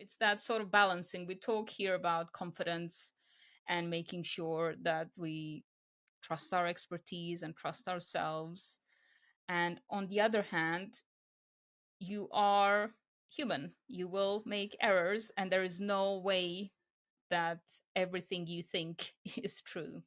it's that sort of balancing. We talk here about confidence and making sure that we trust our expertise and trust ourselves. And on the other hand, you are human. You will make errors, and there is no way that everything you think is true.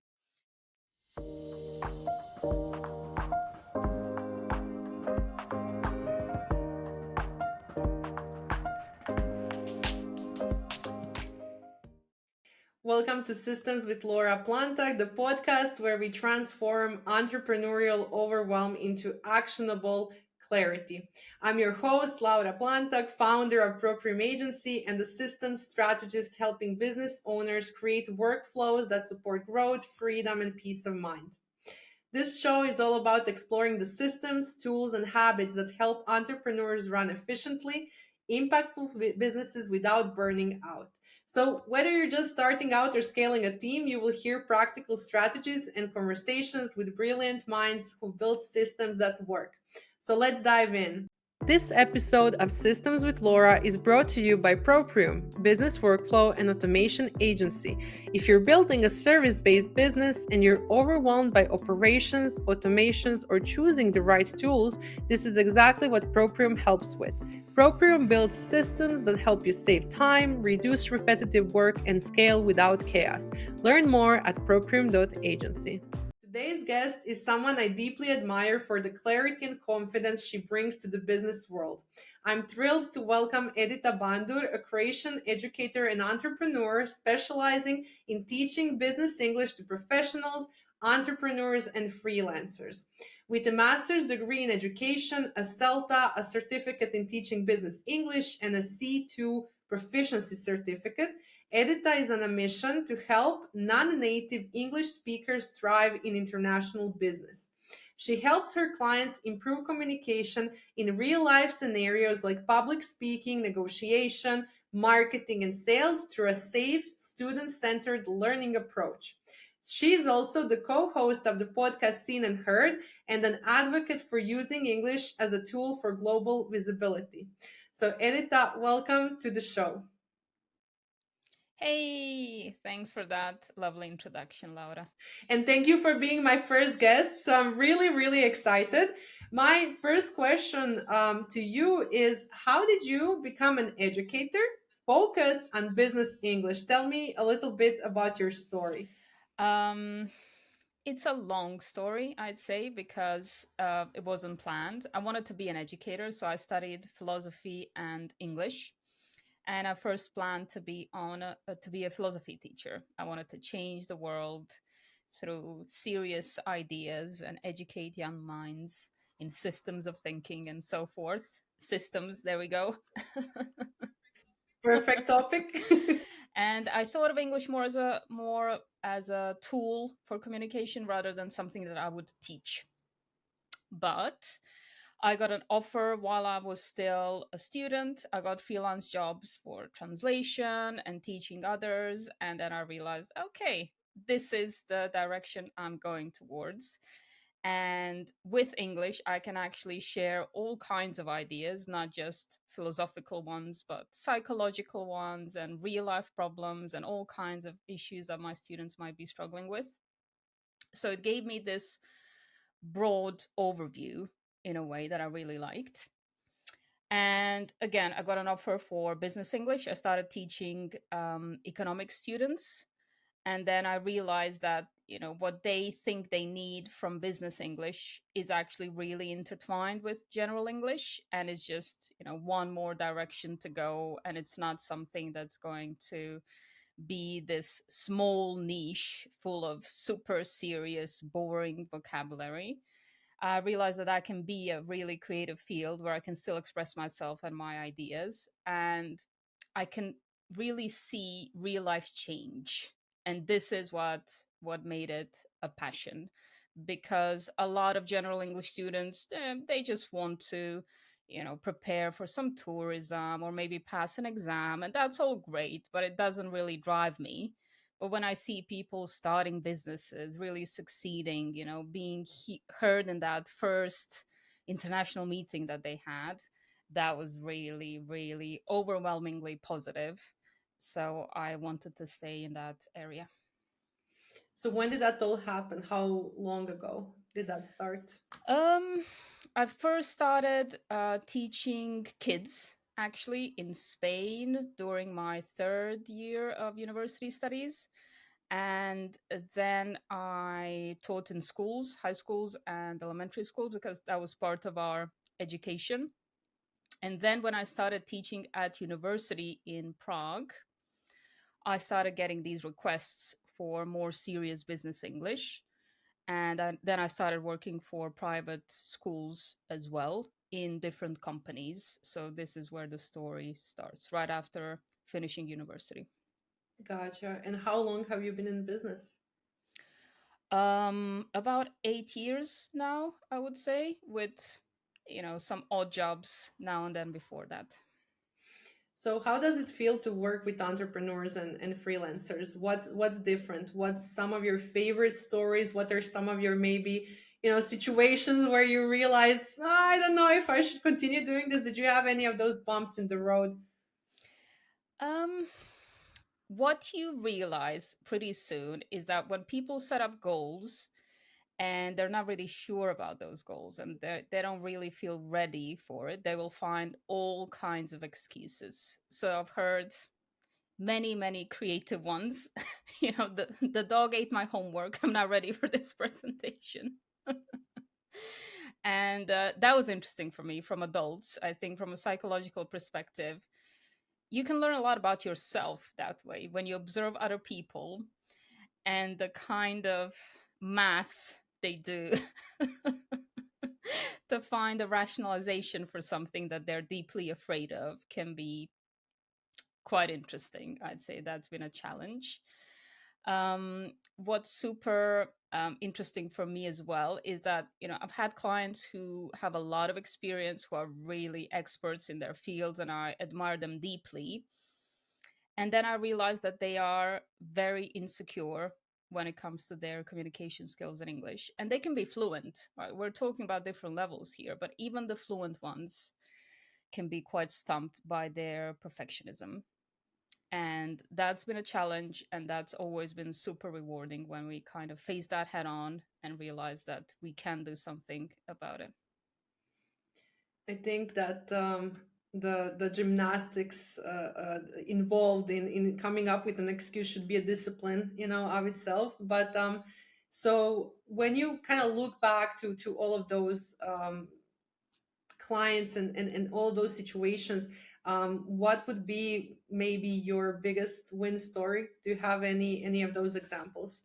Welcome to Systems with Laura Plantag, the podcast where we transform entrepreneurial overwhelm into actionable clarity. I'm your host, Laura Plantag, founder of Proprium Agency and the systems strategist helping business owners create workflows that support growth, freedom, and peace of mind. This show is all about exploring the systems, tools, and habits that help entrepreneurs run efficiently, impactful businesses without burning out. So, whether you're just starting out or scaling a team, you will hear practical strategies and conversations with brilliant minds who build systems that work. So, let's dive in. This episode of Systems with Laura is brought to you by Proprium, business workflow and automation agency. If you're building a service based business and you're overwhelmed by operations, automations, or choosing the right tools, this is exactly what Proprium helps with. Proprium builds systems that help you save time, reduce repetitive work, and scale without chaos. Learn more at proprium.agency. Today's guest is someone I deeply admire for the clarity and confidence she brings to the business world. I'm thrilled to welcome Edita Bandur, a Croatian educator and entrepreneur specializing in teaching business English to professionals, entrepreneurs, and freelancers. With a master's degree in education, a CELTA, a certificate in teaching business English, and a C2 proficiency certificate, Edita is on a mission to help non native English speakers thrive in international business. She helps her clients improve communication in real life scenarios like public speaking, negotiation, marketing, and sales through a safe, student centered learning approach. She is also the co host of the podcast Seen and Heard and an advocate for using English as a tool for global visibility. So, Edita, welcome to the show. Hey, thanks for that lovely introduction, Laura. And thank you for being my first guest. So I'm really, really excited. My first question to you is, how did you become an educator focused on business English? Tell me a little bit about your story. Um, it's a long story, I'd say, because it wasn't planned. I wanted to be an educator, so I studied philosophy and English. And I first planned to be to be a philosophy teacher. I wanted to change the world through serious ideas and educate young minds in systems of thinking and so forth. Systems, there we go. Perfect topic. And I thought of English more as a tool for communication rather than something that I would teach. But I got an offer while I was still a student. I got freelance jobs for translation and teaching others. And then I realized, okay, this is the direction I'm going towards. And with English, I can actually share all kinds of ideas, not just philosophical ones, but psychological ones and real life problems and all kinds of issues that my students might be struggling with. So it gave me this broad overview in a way that I really liked. And again, I got an offer for business English. I started teaching economic students. And then I realized that, what they think they need from business English is actually really intertwined with general English. And it's just, one more direction to go. And it's not something that's going to be this small niche full of super serious, boring vocabulary. I realized that I can be a really creative field where I can still express myself and my ideas, and I can really see real life change. And this is what made it a passion, because a lot of general English students, they just want to, prepare for some tourism or maybe pass an exam, and that's all great, but it doesn't really drive me. But when I see people starting businesses, really succeeding, being heard in that first international meeting that they had, that was really, really overwhelmingly positive. So I wanted to stay in that area. So when did that all happen? How long ago did that start? Um, I first started teaching kids actually in Spain during my third year of university studies. And then I taught in schools, high schools, and elementary schools because that was part of our education. And then when I started teaching at university in Prague, I started getting these requests for more serious business English. And then I started working for private schools as well in different companies. So this is where the story starts right after finishing university. Gotcha. And how long have you been in business? About 8 years now, I would say, with some odd jobs now and then before that. So how does it feel to work with entrepreneurs and freelancers? What's different? What's some of your favorite stories? What are some of your maybe, situations where you realized, "Oh, I don't know if I should continue doing this." Did you have any of those bumps in the road? Um, what you realize pretty soon is that when people set up goals and they're not really sure about those goals and they don't really feel ready for it, they will find all kinds of excuses. So I've heard many creative ones. The dog ate my homework, I'm not ready for this presentation. And that was interesting for me from adults. I think from a psychological perspective, you can learn a lot about yourself that way when you observe other people and the kind of math they do to find a rationalization for something that they're deeply afraid of can be quite interesting. I'd say that's been a challenge. What's super interesting for me as well is that I've had clients who have a lot of experience, who are really experts in their fields, and I admire them deeply. And then I realized that they are very insecure when it comes to their communication skills in English, and they can be fluent. Right? We're talking about different levels here, but even the fluent ones can be quite stumped by their perfectionism. And that's been a challenge, and that's always been super rewarding when we kind of face that head on and realize that we can do something about it. I think that the gymnastics involved in coming up with an excuse should be a discipline, of itself. But so when you kind of look back to all of those clients and all those situations, what would be maybe your biggest win story? Do you have any of those examples?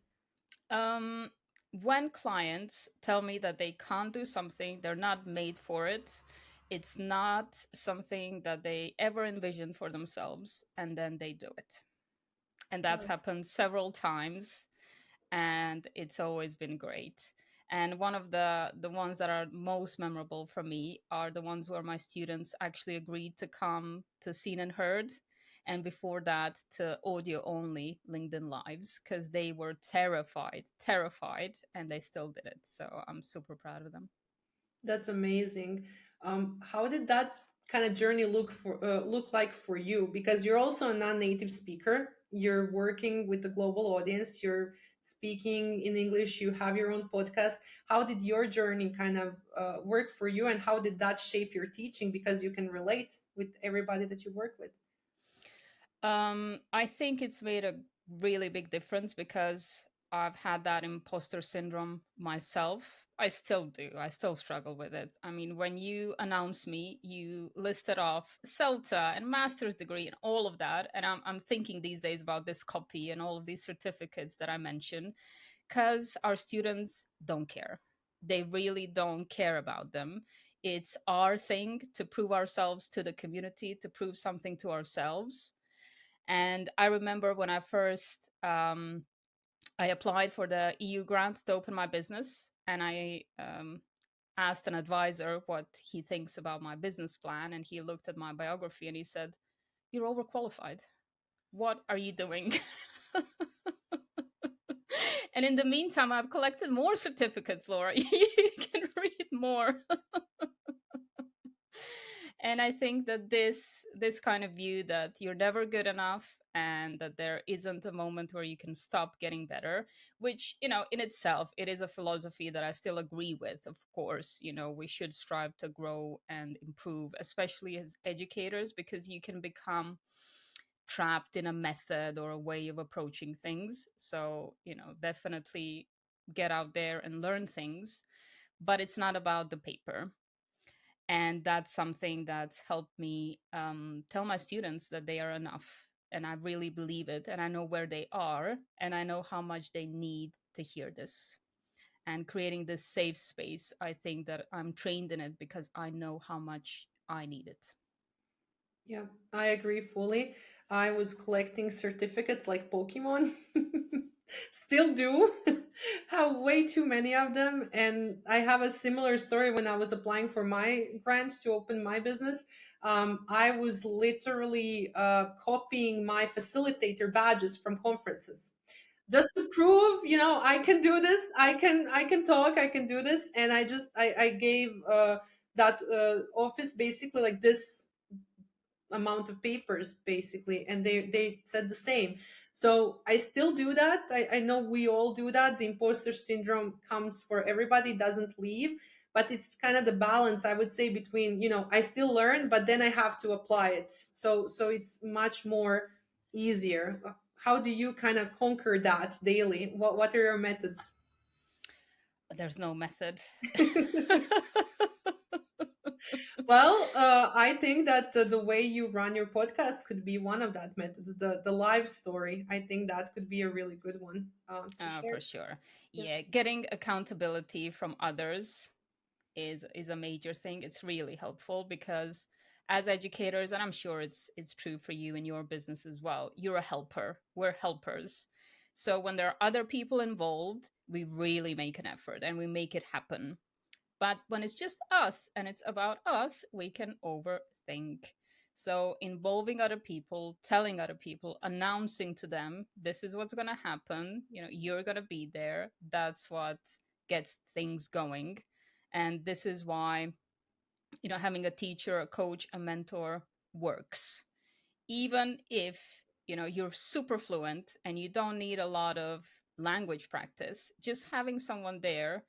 Um, when clients tell me that they can't do something, they're not made for it, it's not something that they ever envisioned for themselves, and then they do it. And that's happened several times, and it's always been great. And one of the ones that are most memorable for me are the ones where my students actually agreed to come to Seen and Heard, and before that to audio only LinkedIn Lives, because they were terrified, and they still did it. So I'm super proud of them. That's amazing. How did that kind of journey look like for you? Because you're also a non-native speaker. You're working with a global audience. You're speaking in English. You have your own podcast. How did your journey kind of work for you, and how did that shape your teaching? Because you can relate with everybody that you work with. I think it's made a really big difference because I've had that imposter syndrome myself. I still do. I still struggle with it. I mean, when you announce me, you listed off CELTA and master's degree and all of that. And I'm thinking these days about this copy and all of these certificates that I mentioned because our students don't care. They really don't care about them. It's our thing to prove ourselves to the community, to prove something to ourselves. And I remember when I applied for the EU grant to open my business, and I asked an advisor what he thinks about my business plan, and he looked at my biography and he said, "You're overqualified. What are you doing?" And in the meantime, I've collected more certificates, Laura. You can read more. And I think that this kind of view that you're never good enough and that there isn't a moment where you can stop getting better, which, in itself, it is a philosophy that I still agree with. Of course, we should strive to grow and improve, especially as educators, because you can become trapped in a method or a way of approaching things. So, definitely get out there and learn things, but it's not about the paper. And that's something that's helped me tell my students that they are enough. And I really believe it. And I know where they are. And I know how much they need to hear this. And creating this safe space, I think that I'm trained in it because I know how much I need it. Yeah, I agree fully. I was collecting certificates like Pokemon. Still do. Have way too many of them. And I have a similar story when I was applying for my grants to open my business. I was literally copying my facilitator badges from conferences just to prove, I can do this. I can talk. I can do this. And I gave that office basically like this amount of papers basically, and they said the same. So I still do that. I know we all do that. The imposter syndrome comes for everybody, doesn't leave, but it's kind of the balance, I would say, between, I still learn, but then I have to apply it. So it's much more easier. How do you kind of conquer that daily? What are your methods? There's no method. Well, I think that the way you run your podcast could be one of that methods. The live story, I think that could be a really good one to share. For sure. Yeah, Yeah, getting accountability from others is a major thing. It's really helpful because as educators, and I'm sure it's true for you in your business as well, you're a helper. We're helpers. So when there are other people involved, we really make an effort and we make it happen. But when it's just us and it's about us, we can overthink. So involving other people, telling other people, announcing to them, this is what's going to happen. You're going to be there. That's what gets things going. And this is why, having a teacher, a coach, a mentor works. Even if, you're super fluent and you don't need a lot of language practice, just having someone there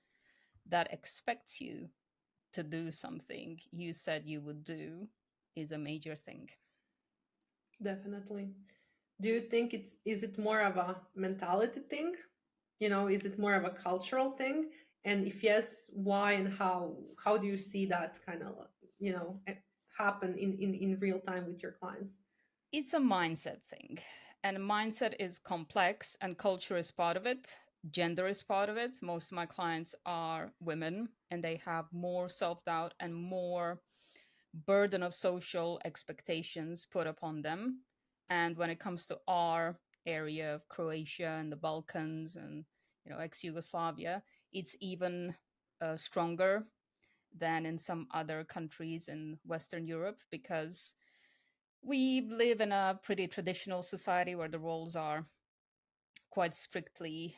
that expects you to do something you said you would do is a major thing. definitely. Do you think is it more of a mentality thing? Is it more of a cultural thing? And if yes, why and how do you see that kind of, happen in real time with your clients? It's a mindset thing. And mindset is complex, and culture is part of it. Gender is part of it. Most of my clients are women, and they have more self doubt and more burden of social expectations put upon them. And when it comes to our area of Croatia and the Balkans and ex Yugoslavia, it's even stronger than in some other countries in Western Europe because we live in a pretty traditional society where the roles are quite strictly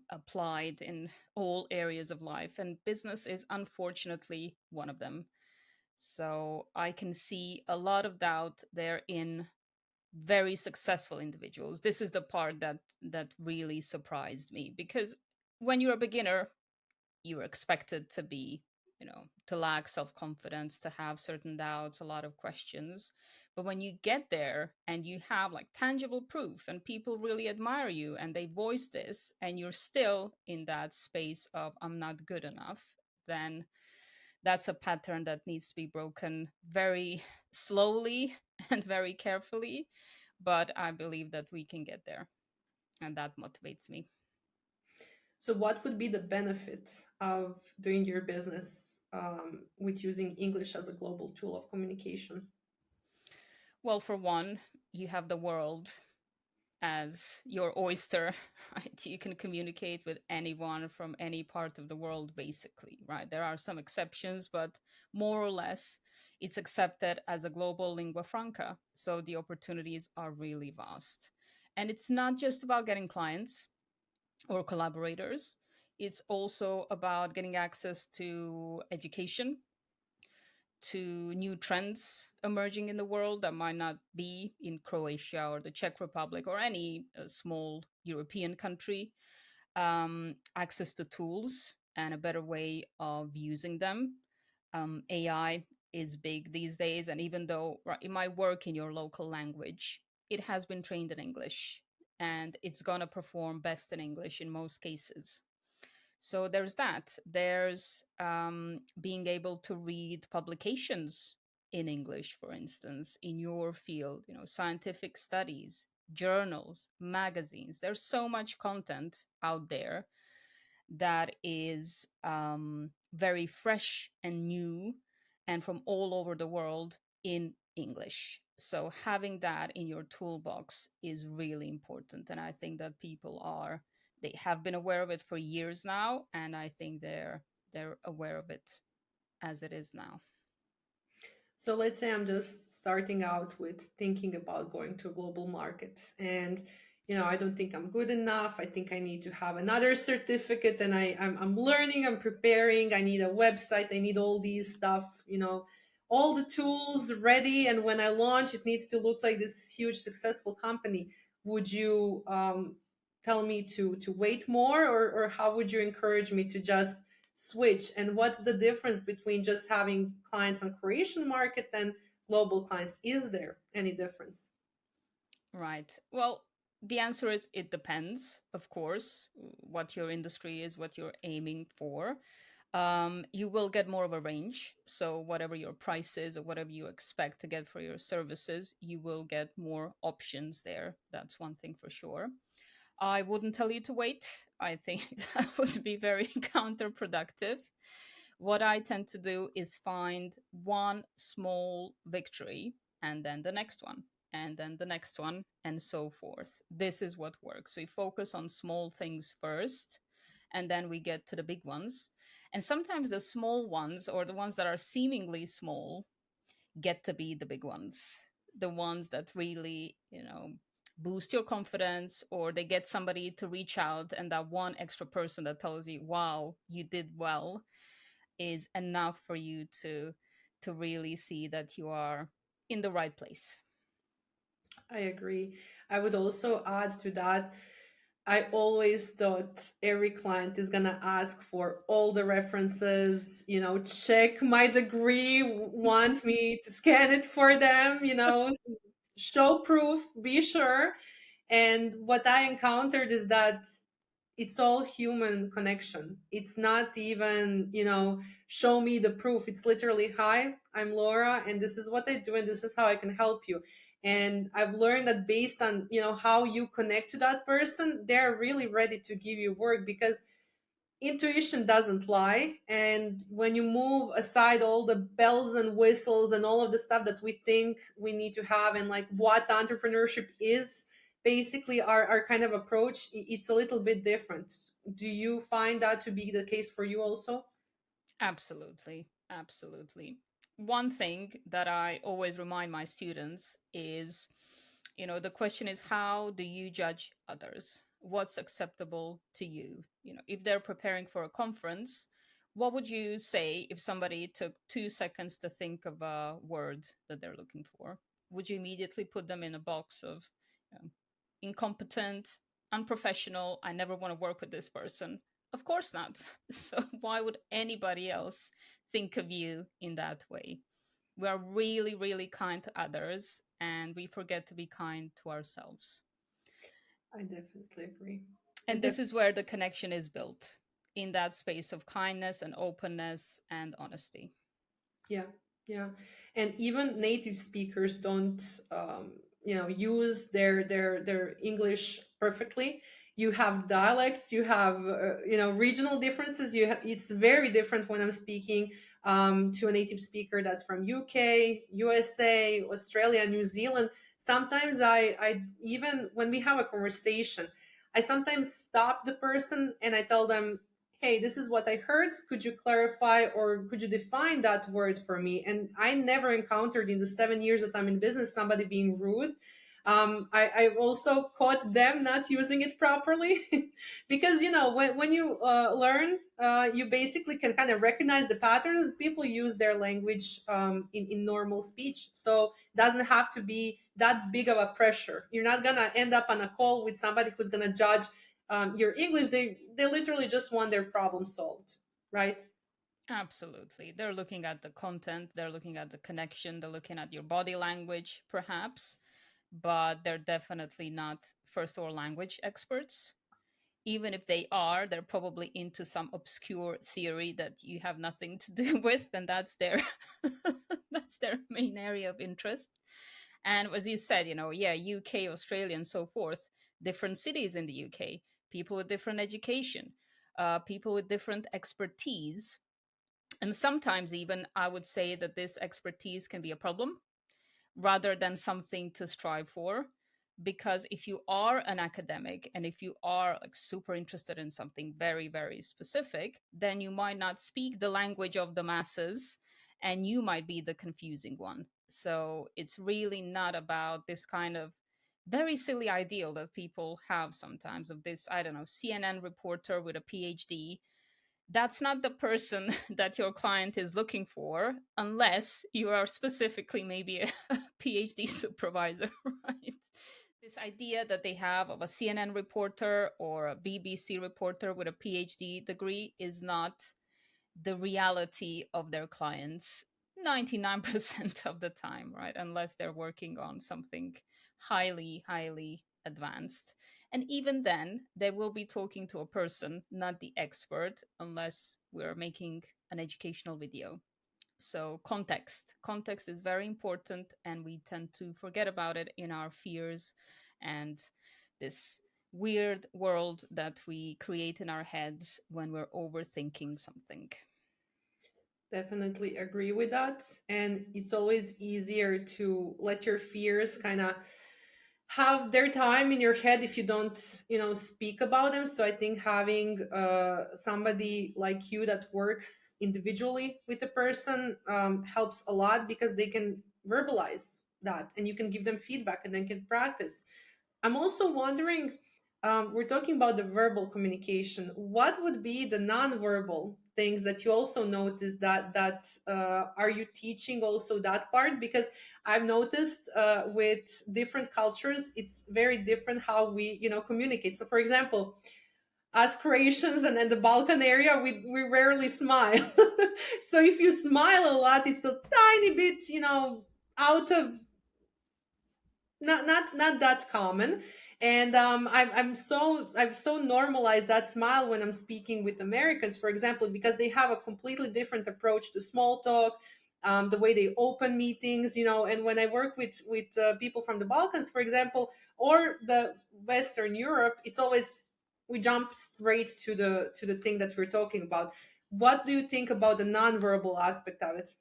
applied in all areas of life, and business is unfortunately one of them. So I can see a lot of doubt there in very successful individuals. This is the part that really surprised me because when you're a beginner, you're expected to be, to lack self confidence, to have certain doubts, a lot of questions. But when you get there and you have like tangible proof and people really admire you and they voice this and you're still in that space of, I'm not good enough, then that's a pattern that needs to be broken very slowly and very carefully. But I believe that we can get there. And that motivates me. So what would be the benefit of doing your business with using English as a global tool of communication? Well, for one, you have the world as your oyster, right? You can communicate with anyone from any part of the world, basically, right? There are some exceptions, but more or less, it's accepted as a global lingua franca. So the opportunities are really vast. And it's not just about getting clients or collaborators, it's also about getting access to education, to new trends emerging in the world that might not be in Croatia or the Czech Republic or any small European country. Access to tools and a better way of using them. AI is big these days, and even though it might work in your local language, it has been trained in English and it's going to perform best in English in most cases. So there's that. There's being able to read publications in English, for instance, in your field, scientific studies, journals, magazines. There's so much content out there that is very fresh and new and from all over the world in English. So having that in your toolbox is really important. And I think that they have been aware of it for years now. And I think they're aware of it as it is now. So let's say I'm just starting out with thinking about going to a global market, and I don't think I'm good enough. I think I need to have another certificate, and I'm learning, I'm preparing. I need a website. I need all these stuff. All the tools ready, and when I launch, it needs to look like this huge successful company. Would you tell me to wait more, or how would you encourage me to just switch? And what's the difference between just having clients on Croatian market and global clients? Is there any difference? Right. Well, the answer is it depends, of course, what your industry is, what you're aiming for. You will get more of a range. So, whatever your price is or whatever you expect to get for your services, you will get more options there. That's one thing for sure. I wouldn't tell you to wait. I think that would be very counterproductive. What I tend to do is find one small victory and then the next one and then the next one and so forth. This is what works. We focus on small things first and then we get to the big ones. And sometimes the small ones or the ones that are seemingly small get to be the big ones, the ones that really, boost your confidence, or they get somebody to reach out, and that one extra person that tells you, wow, you did well, is enough for you to really see that you are in the right place. I agree. I would also add to that, I always thought every client is going to ask for all the references, check my degree, want me to scan it for them, show proof, be sure. And what I encountered is that it's all human connection. It's not even, show me the proof. It's literally, hi, I'm Laura, and this is what I do, and this is how I can help you. And I've learned that based on, how you connect to that person, they're really ready to give you work, because intuition doesn't lie. And when you move aside all the bells and whistles and all of the stuff that we think we need to have, and like what entrepreneurship is, basically our kind of approach, it's a little bit different. Do you find that to be the case for you also? Absolutely. Absolutely. One thing that I always remind my students is, the question is, how do you judge others? What's acceptable to you? If they're preparing for a conference, what would you say if somebody took 2 seconds to think of a word that they're looking for? Would you immediately put them in a box of incompetent, unprofessional, I never want to work with this person? Of course not. So why would anybody else think of you in that way? We are really, really kind to others and we forget to be kind to ourselves. I definitely agree. I And this is where the connection is built, in that space of kindness and openness and honesty. Yeah, yeah. And even native speakers don't use their English perfectly. You have dialects, you have regional differences. It's very different when I'm speaking to a native speaker that's from UK, USA, Australia, New Zealand. Sometimes I even when we have a conversation, I sometimes stop the person and I tell them, hey, this is what I heard. Could you clarify or could you define that word for me? And I never encountered in the 7 years that I'm in business somebody being rude. I've also caught them not using it properly because, when you learn, you basically can kind of recognize the patterns people use their language in normal speech. So it doesn't have to be that big of a pressure. You're not going to end up on a call with somebody who's going to judge your English. They literally just want their problem solved, right? Absolutely. They're looking at the content, they're looking at the connection, they're looking at your body language, perhaps, but they're definitely not first or language experts. Even if they are, they're probably into some obscure theory that you have nothing to do with, and that's their that's their main area of interest. And as you said, yeah, UK, Australia, and so forth, different cities in the UK, people with different education, people with different expertise, and sometimes even I would say that this expertise can be a problem rather than something to strive for. Because if you are an academic and if you are like super interested in something very, very specific, then you might not speak the language of the masses and you might be the confusing one. So it's really not about this kind of very silly ideal that people have sometimes of this, I don't know, CNN reporter with a PhD. That's not the person that your client is looking for unless you are specifically maybe a PhD supervisor, right? This idea that they have of a CNN reporter or a BBC reporter with a PhD degree is not the reality of their clients 99% of the time, right? Unless they're working on something highly, highly advanced. And even then, they will be talking to a person, not the expert, unless we're making an educational video. So, context is very important, and we tend to forget about it in our fears and this weird world that we create in our heads when we're overthinking something. Definitely agree with that. And it's always easier to let your fears kind of have their time in your head if you don't, speak about them. So I think having somebody like you that works individually with a person helps a lot because they can verbalize that and you can give them feedback and then can practice. I'm also wondering, we're talking about the verbal communication. What would be the nonverbal things that you also notice that are you teaching also that part? Because I've noticed with different cultures, it's very different how we communicate. So, for example, as Croatians and in the Balkan area, we rarely smile. So if you smile a lot, it's a tiny bit out of not that common. And I've so normalized that smile when I'm speaking with Americans, for example, because they have a completely different approach to small talk, the way they open meetings, and when I work with people from the Balkans, for example, or the Western Europe, it's always we jump straight to the thing that we're talking about. What do you think about the nonverbal aspect of it?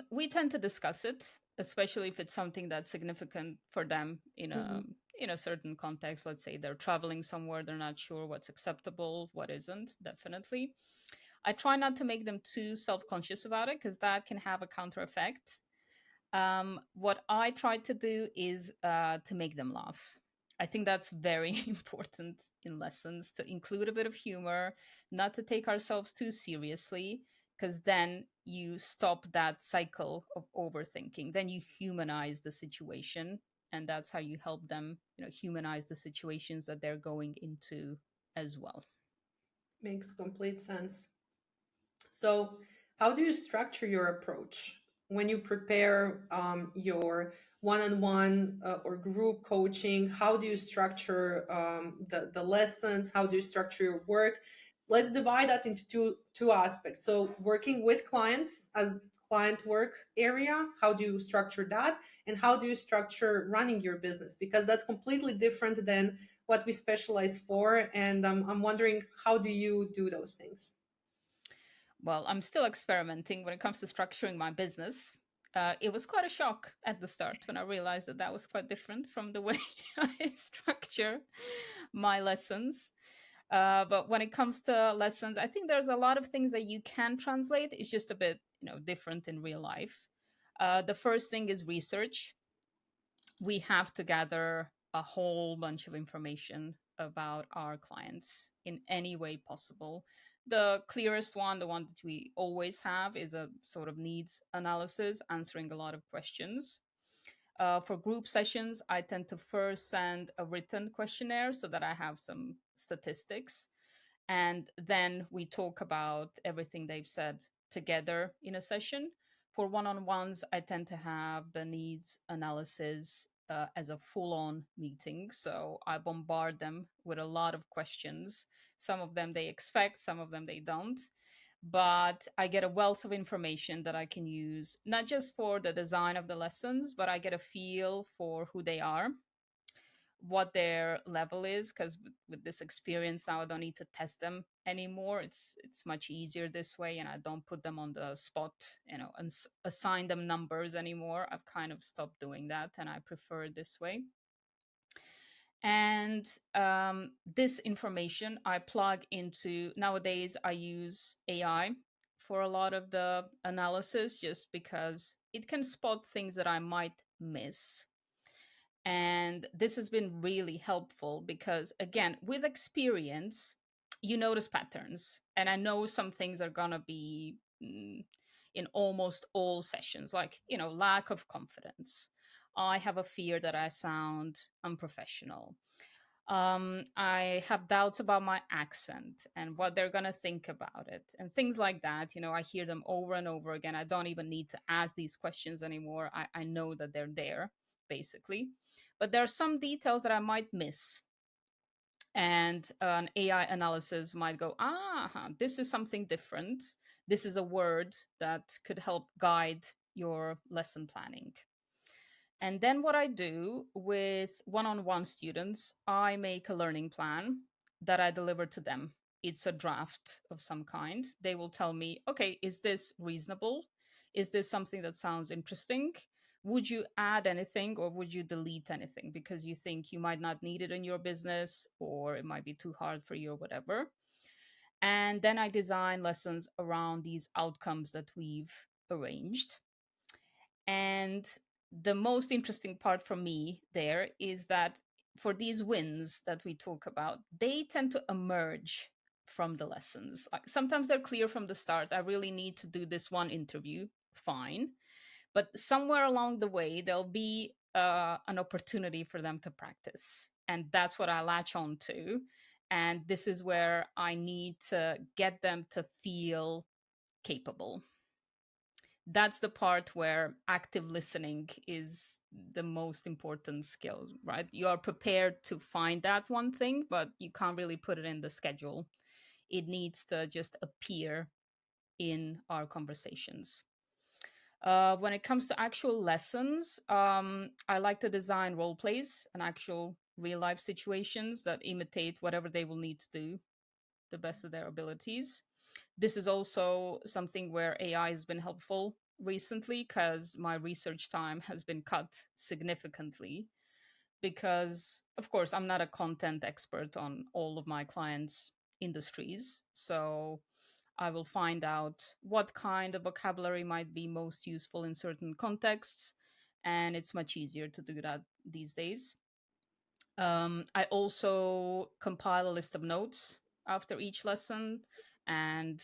We tend to discuss it, especially if it's something that's significant for them in a certain context. Let's say they're traveling somewhere, they're not sure what's acceptable, what isn't. Definitely, I try not to make them too self-conscious about it because that can have a counter effect. What I try to do is to make them laugh. I think that's very important in lessons to include a bit of humor, not to take ourselves too seriously, because then you stop that cycle of overthinking. Then you humanize the situation, and that's how you help them, humanize the situations that they're going into as well. Makes complete sense. So, how do you structure your approach when you prepare your one-on-one or group coaching? How do you structure the lessons? How do you structure your work? Let's divide that into two aspects. So, working with clients as client work area, how do you structure that? And how do you structure running your business? Because that's completely different than what we specialize for. And I'm wondering, how do you do those things? Well, I'm still experimenting when it comes to structuring my business. It was quite a shock at the start when I realized that that was quite different from the way I structure my lessons. But when it comes to lessons, I think there's a lot of things that you can translate. It's just a bit, different in real life. The first thing is research. we have to gather a whole bunch of information about our clients in any way possible. The clearest one, the one that we always have, is a sort of needs analysis, answering a lot of questions. For group sessions, I tend to first send a written questionnaire so that I have some statistics. And then we talk about everything they've said together in a session. For one on ones, I tend to have the needs analysis as a full on meeting. So I bombard them with a lot of questions. Some of them they expect, some of them they don't. But I get a wealth of information that I can use, not just for the design of the lessons, but I get a feel for who they are, what their level is, because with this experience now I don't need to test them anymore. It's much easier this way, and I don't put them on the spot, and assign them numbers anymore. I've kind of stopped doing that, and I prefer it this way. And this information I plug into, nowadays I use AI for a lot of the analysis, just because it can spot things that I might miss. And this has been really helpful because, again, with experience, you notice patterns. And I know some things are going to be in almost all sessions, like, lack of confidence. I have a fear that I sound unprofessional. I have doubts about my accent and what they're going to think about it and things like that. I hear them over and over again. I don't even need to ask these questions anymore. I know that they're there, basically. But there are some details that I might miss. And an AI analysis might go, this is something different. This is a word that could help guide your lesson planning. And then what I do with one on one students, I make a learning plan that I deliver to them. It's a draft of some kind. They will tell me, okay, is this reasonable? Is this something that sounds interesting? Would you add anything or would you delete anything because you think you might not need it in your business or it might be too hard for you or whatever? And then I design lessons around these outcomes that we've arranged. And the most interesting part for me there is that for these wins that we talk about, they tend to emerge from the lessons. Like sometimes they're clear from the start. I really need to do this one interview. Fine. But somewhere along the way, there'll be an opportunity for them to practice. And that's what I latch on to. And this is where I need to get them to feel capable. That's the part where active listening is the most important skill, right? You are prepared to find that one thing, but you can't really put it in the schedule. It needs to just appear in our conversations. When it comes to actual lessons, I like to design role plays and actual real life situations that imitate whatever they will need to do the best of their abilities. This is also something where AI has been helpful recently because my research time has been cut significantly. Because, of course, I'm not a content expert on all of my clients' industries. So I will find out what kind of vocabulary might be most useful in certain contexts. And it's much easier to do that these days. I also compile a list of notes after each lesson, and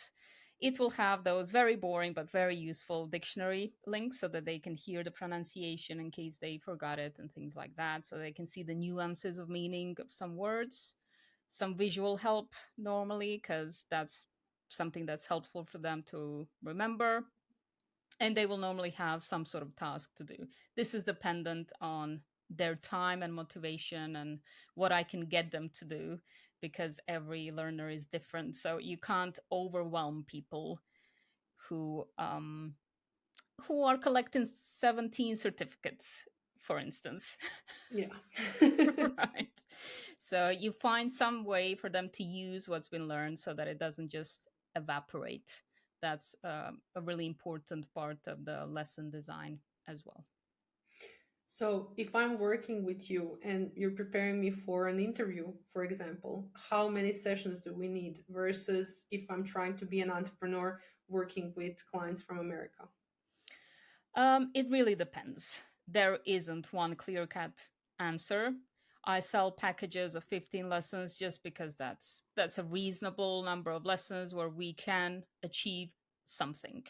it will have those very boring but very useful dictionary links so that they can hear the pronunciation in case they forgot it and things like that. So they can see the nuances of meaning of some words, some visual help normally, because that's something that's helpful for them to remember, and they will normally have some sort of task to do. This is dependent on their time and motivation and what I can get them to do, because every learner is different. So you can't overwhelm people who are collecting 17 certificates, for instance. Yeah. Right. So you find some way for them to use what's been learned so that it doesn't just evaporate. That's a really important part of the lesson design as well. So, if I'm working with you and you're preparing me for an interview, for example, how many sessions do we need versus if I'm trying to be an entrepreneur working with clients from America? It really depends. there isn't one clear cut answer. I sell packages of 15 lessons just because that's a reasonable number of lessons where we can achieve something.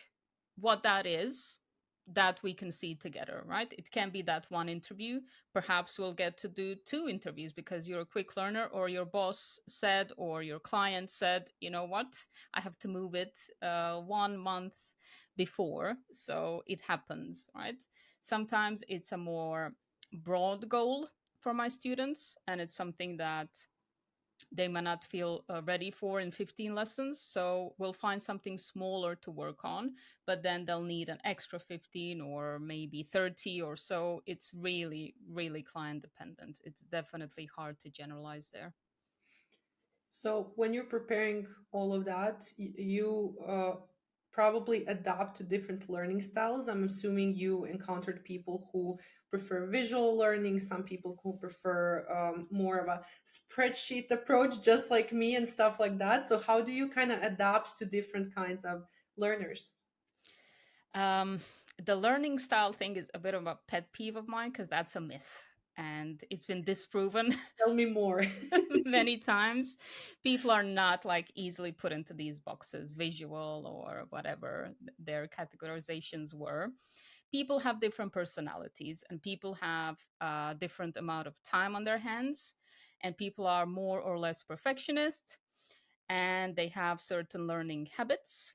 What that is, that we can see together, right? It can be that one interview. Perhaps we'll get to do two interviews because you're a quick learner, or your boss said, or your client said, you know what, I have to move it 1 month before. So it happens, right? Sometimes it's a more broad goal for my students, and it's something that they may not feel ready for in 15 lessons. So we'll find something smaller to work on, but then they'll need an extra 15 or maybe 30 or so. It's really, really client dependent. It's definitely hard to generalize there. So when you're preparing all of that, you probably adapt to different learning styles. I'm assuming you encountered people who prefer visual learning, some people who prefer more of a spreadsheet approach, just like me and stuff like that. So how do you kind of adapt to different kinds of learners? Um, the learning style thing is a bit of a pet peeve of mine because that's a myth. And it's been disproven Tell me more. many times. People are not like easily put into these boxes, visual or whatever their categorizations were. People have different personalities, and people have a different amount of time on their hands, and people are more or less perfectionist, and they have certain learning habits,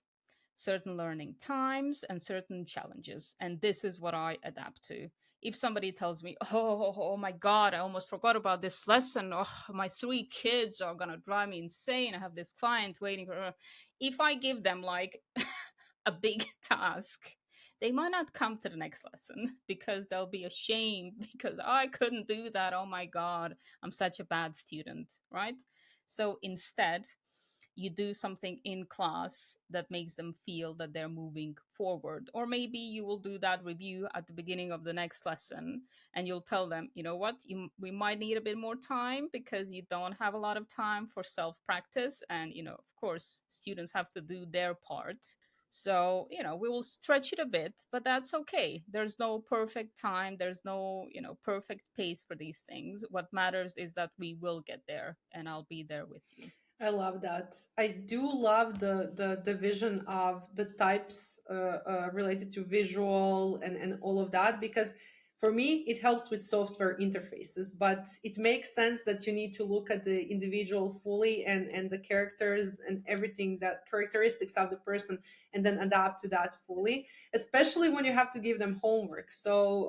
certain learning times, and certain challenges. And this is what I adapt to. If somebody tells me, oh my God, I almost forgot about this lesson. Oh, my 3 kids are going to drive me insane. I have this client waiting for. If I give them like a big task, they might not come to the next lesson because they'll be ashamed because I couldn't do that. Oh my God, I'm such a bad student, right? So instead, you do something in class that makes them feel that they're moving forward. Or maybe you will do that review at the beginning of the next lesson, and you'll tell them, you know what, we might need a bit more time because you don't have a lot of time for self practice. And, of course, students have to do their part. So, we will stretch it a bit, but that's okay. There's no perfect time. There's no, perfect pace for these things. What matters is that we will get there, and I'll be there with you. I love that. I do love the division of the types related to visual and all of that, because for me it helps with software interfaces, but it makes sense that you need to look at the individual fully and the characters and everything, that characteristics of the person, and then adapt to that fully, especially when you have to give them homework. So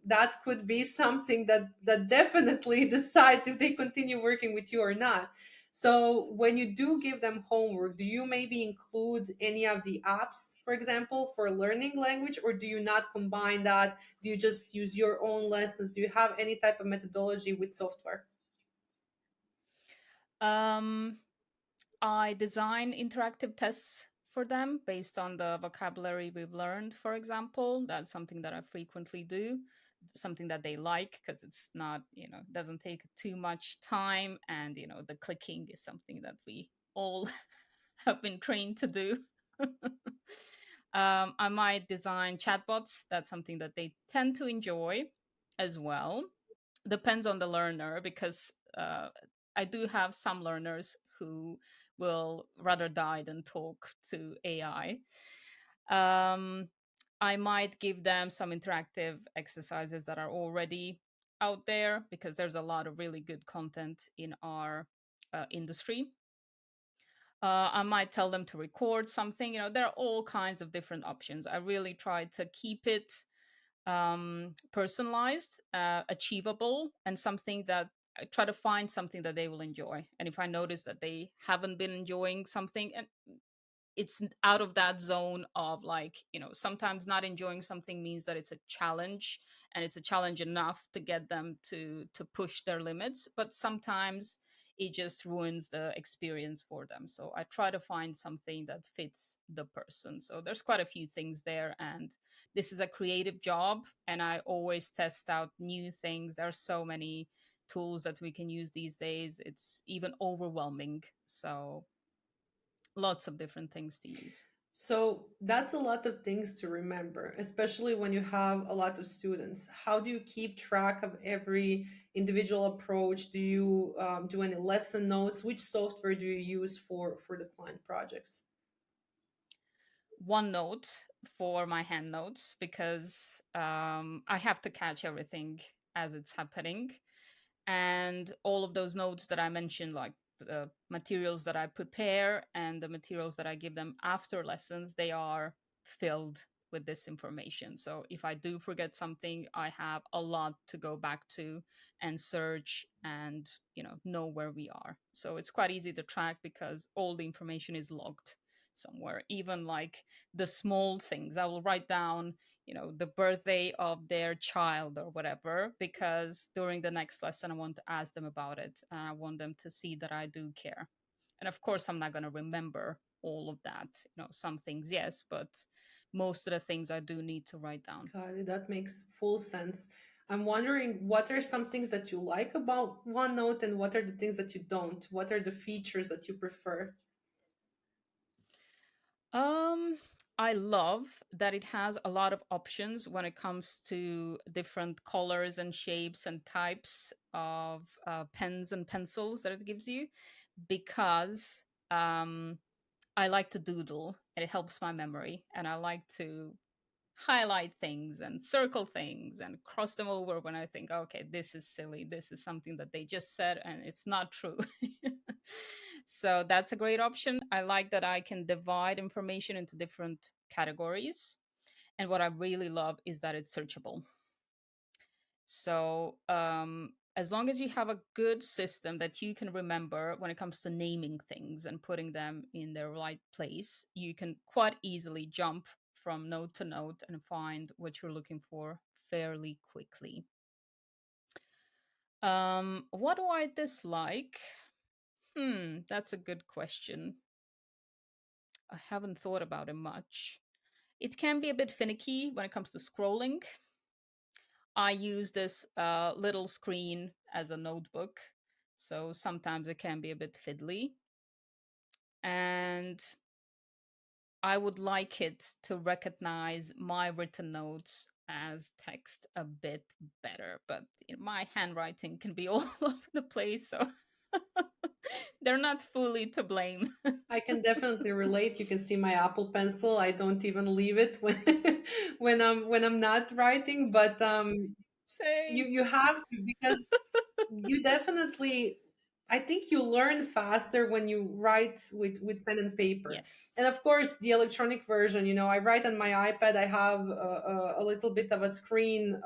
that could be something that definitely decides if they continue working with you or not. So when you do give them homework, do you maybe include any of the apps, for example, for learning language, or do you not combine that? Do you just use your own lessons? Do you have any type of methodology with software? Um, I design interactive tests for them based on the vocabulary we've learned, for example. That's something that I frequently do, something that they like because it's not, doesn't take too much time. And, the clicking is something that we all have been trained to do. I might design chatbots. That's something that they tend to enjoy as well. Depends on the learner because I do have some learners who will rather die than talk to AI. Um, I might give them some interactive exercises that are already out there because there's a lot of really good content in our industry. I might tell them to record something. There are all kinds of different options. I really try to keep it personalized, achievable, and something that I try to find something that they will enjoy. And if I notice that they haven't been enjoying something, and it's out of that zone of like, sometimes not enjoying something means that it's a challenge, and it's a challenge enough to get them to push their limits, but sometimes it just ruins the experience for them. So I try to find something that fits the person. So there's quite a few things there, and this is a creative job, and I always test out new things. There are so many tools that we can use these days, it's even overwhelming. So lots of different things to use. So that's a lot of things to remember, especially when you have a lot of students. How do you keep track of every individual approach? Do you do any lesson notes? Which software do you use for the client projects? OneNote for my hand notes because I have to catch everything as it's happening. And all of those notes that I mentioned, like the materials that I prepare and the materials that I give them after lessons, they are filled with this information. So if I do forget something, I have a lot to go back to and search and know where we are. So it's quite easy to track because all the information is logged somewhere. Even like the small things, I will write down the birthday of their child or whatever, because during the next lesson, I want to ask them about it. And I want them to see that I do care. And of course, I'm not going to remember all of that. Some things, yes, but most of the things I do need to write down. Got it. That makes full sense. I'm wondering what are some things that you like about OneNote and what are the things that you don't? What are the features that you prefer? Um, I love that it has a lot of options when it comes to different colors and shapes and types of pens and pencils that it gives you, because I like to doodle and it helps my memory. And I like to highlight things and circle things and cross them over when I think, okay, this is silly. This is something that they just said and it's not true. So that's a great option. I like that I can divide information into different categories. And what I really love is that it's searchable. So, as long as you have a good system that you can remember when it comes to naming things and putting them in their right place, you can quite easily jump from node to node and find what you're looking for fairly quickly. What do I dislike? That's a good question. I haven't thought about it much. It can be a bit finicky when it comes to scrolling. I use this little screen as a notebook, so sometimes it can be a bit fiddly. And I would like it to recognize my written notes as text a bit better, but my handwriting can be all over the place, so they're not fully to blame. I can definitely relate. You can see my Apple Pencil. I don't even leave it when when I'm not writing, but Same. you have to because you definitely, I think you learn faster when you write with pen and paper. Yes. And of course the electronic version, I write on my iPad. I have a little bit of a screen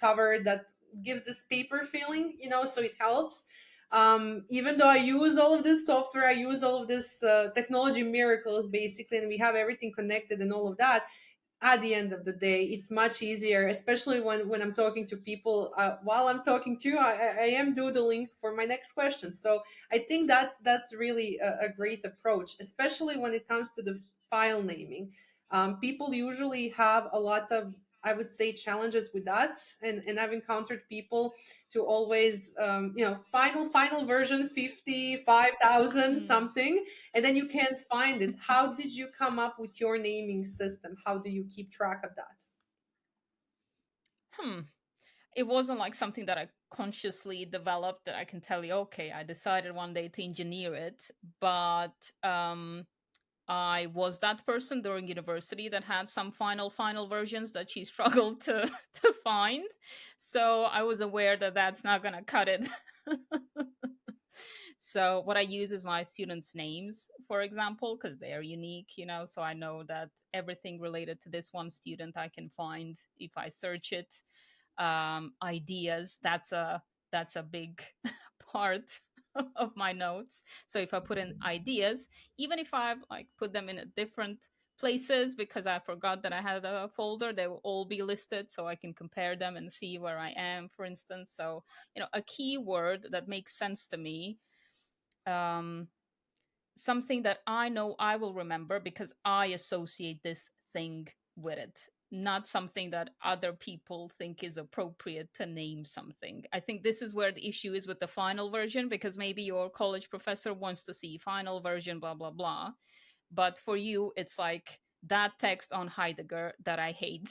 cover that gives this paper feeling, so it helps. Even though I use all of this software, I use all of this technology miracles basically, and we have everything connected and all of that. At the end of the day, it's much easier, especially when I'm talking to people. While I'm talking to you, I am doodling for my next question. So I think that's really a great approach, especially when it comes to the file naming. People usually have a lot of, I would say, challenges with that, and I've encountered people to always final version 55,000 Hmm. something, and then you can't find it. How did you come up with your naming system? How do you keep track of that? Hmm. It wasn't like something that I consciously developed that I can tell you, okay, I decided one day to engineer it, but I was that person during university that had some final versions that she struggled to to find. So I was aware that that's not going to cut it. So what I use is my students' names, for example, because they are unique, so I know that everything related to this one student I can find if I search it. Ideas, that's a big part of my notes. So if I put in ideas, even if I've like put them in a different places because I forgot that I had a folder, they will all be listed so I can compare them and see where I am, for instance. So a keyword that makes sense to me, um, something that I know I will remember because I associate this thing with it, not something that other people think is appropriate to name something. I think this is where the issue is with the final version, because maybe your college professor wants to see final version, blah, blah, blah. but for you it's like that text on Heidegger that I hate,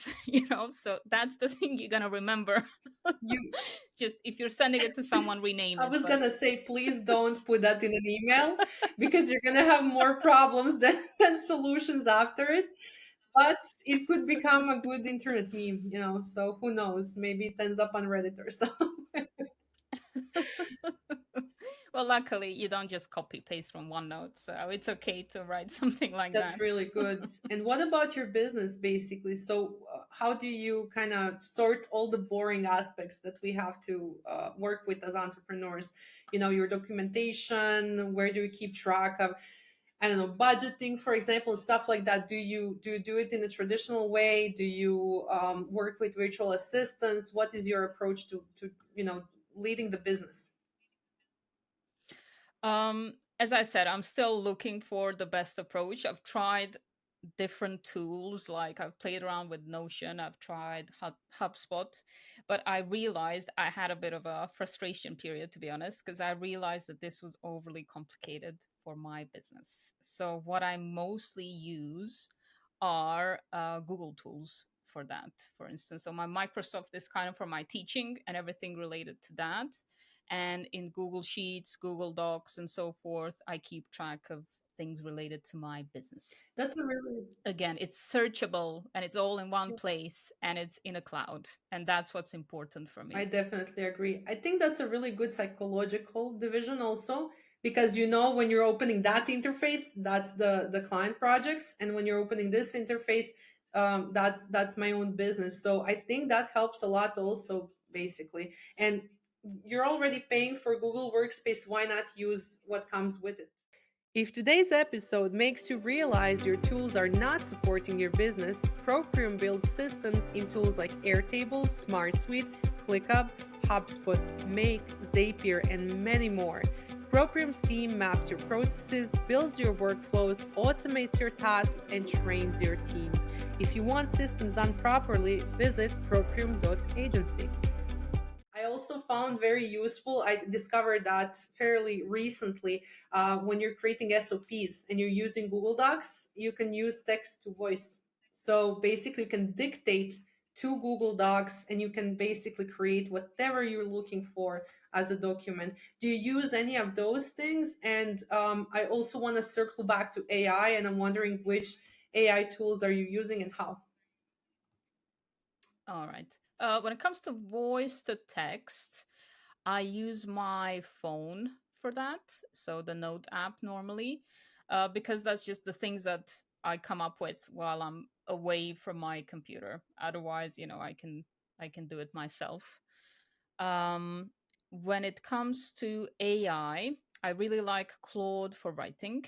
so that's the thing you're gonna remember. You, Just if you're sending it to someone, rename I it. was But gonna say, please don't put that in an email because you're gonna have more problems than solutions after it. But it could become a good internet meme, so who knows? Maybe it ends up on Reddit or so. well, luckily you don't just copy paste from OneNote, so it's okay to write something like That's that. really good. And what about your business, basically? So, how do you kind of sort all the boring aspects that we have to work with as entrepreneurs? Your documentation. Where do you keep track of, I don't know, budgeting, for example, and stuff like that? Do you do it in a traditional way? Do you work with virtual assistants? What is your approach to leading the business? As I said, I'm still looking for the best approach. I've tried different tools, like I've played around with Notion, I've tried HubSpot, but I realized I had a bit of a frustration period, to be honest, because I realized that this was overly complicated for my business. So, what I mostly use are Google tools for that, for instance. So, my Microsoft is kind of for my teaching and everything related to that. And in Google Sheets, Google Docs, and so forth, I keep track of things related to my business. That's a really Again, it's searchable and it's all in one place and it's in a cloud. And that's what's important for I me. definitely agree. I think that's a really good psychological division also, because when you're opening that interface, that's the client projects, and when you're opening this interface, that's my own business. So I think that helps a lot also, basically. And you're already paying for Google Workspace, why not use what comes with it? If today's episode makes you realize your tools are not supporting your business, Proprium builds systems in tools like Airtable, SmartSuite, ClickUp, HubSpot, Make, Zapier, and many more. Proprium's team maps your processes, builds your workflows, automates your tasks, and trains your team. If you want systems done properly, visit proprium.agency. I also found very useful. I discovered that fairly recently. When you're creating SOPs and you're using Google Docs, you can use text to voice. So basically, you can dictate to Google Docs and you can basically create whatever you're looking for as a document. Do you use any of those things? And I also want to circle back to AI, and I'm wondering which AI tools are you using and how? All right. When it comes to voice to text, I use my phone for that. So the Note app normally, because that's just the things that I come up with while I'm away from my computer. Otherwise, I can do it myself. Um, when it comes to AI, I really like Claude for writing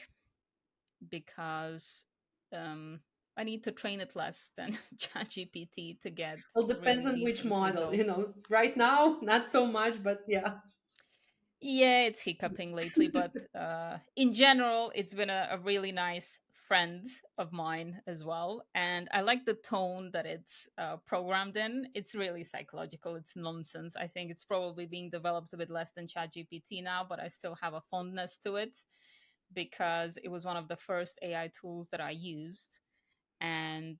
because um, I need to train it less than ChatGPT to get Well, depends really on which decent model. results. Right now, not so much, but yeah. Yeah, it's hiccuping lately, but in general, it's been a really nice friend of mine as well. And I like the tone that it's programmed in. It's really psychological. It's nonsense. I think it's probably being developed a bit less than ChatGPT now, but I still have a fondness to it because it was one of the first AI tools that I used. And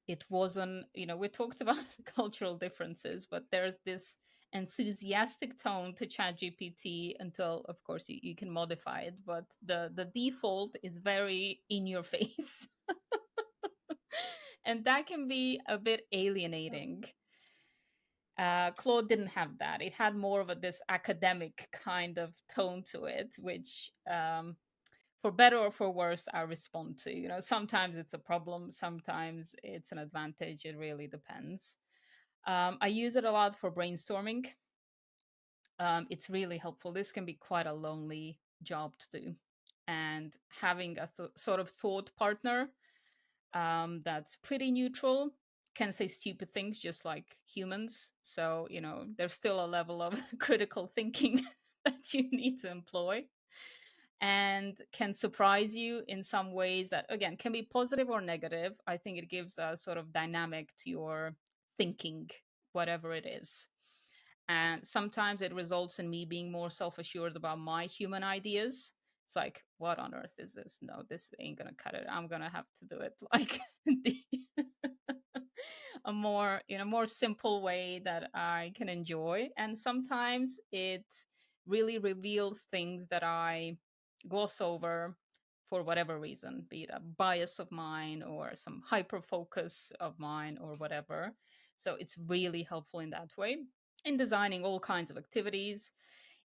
it wasn't, we talked about cultural differences, but there's this enthusiastic tone to ChatGPT until, of course, you can modify it, but the default is very in your face. And that can be a bit alienating. Claude didn't have that. It had more of this academic kind of tone to it, which for better or for worse, I respond to. Sometimes it's a problem, sometimes it's an advantage. It really depends. I use it a lot for brainstorming. It's really helpful. This can be quite a lonely job to do. And having a sort of thought partner that's pretty neutral can say stupid things just like humans. So, there's still a level of critical thinking that you need to employ and can surprise you in some ways that again can be positive or negative. I think it gives a sort of dynamic to your thinking, whatever it is. And sometimes it results in me being more self-assured about my human ideas, It's like, what on earth is this? No, this ain't gonna cut it. I'm gonna have to do it like the a more in a more simple way that I can enjoy. And sometimes it really reveals things that I gloss over for whatever reason, be it a bias of mine or some hyper focus of mine or whatever. So it's really helpful in that way. In designing all kinds of activities,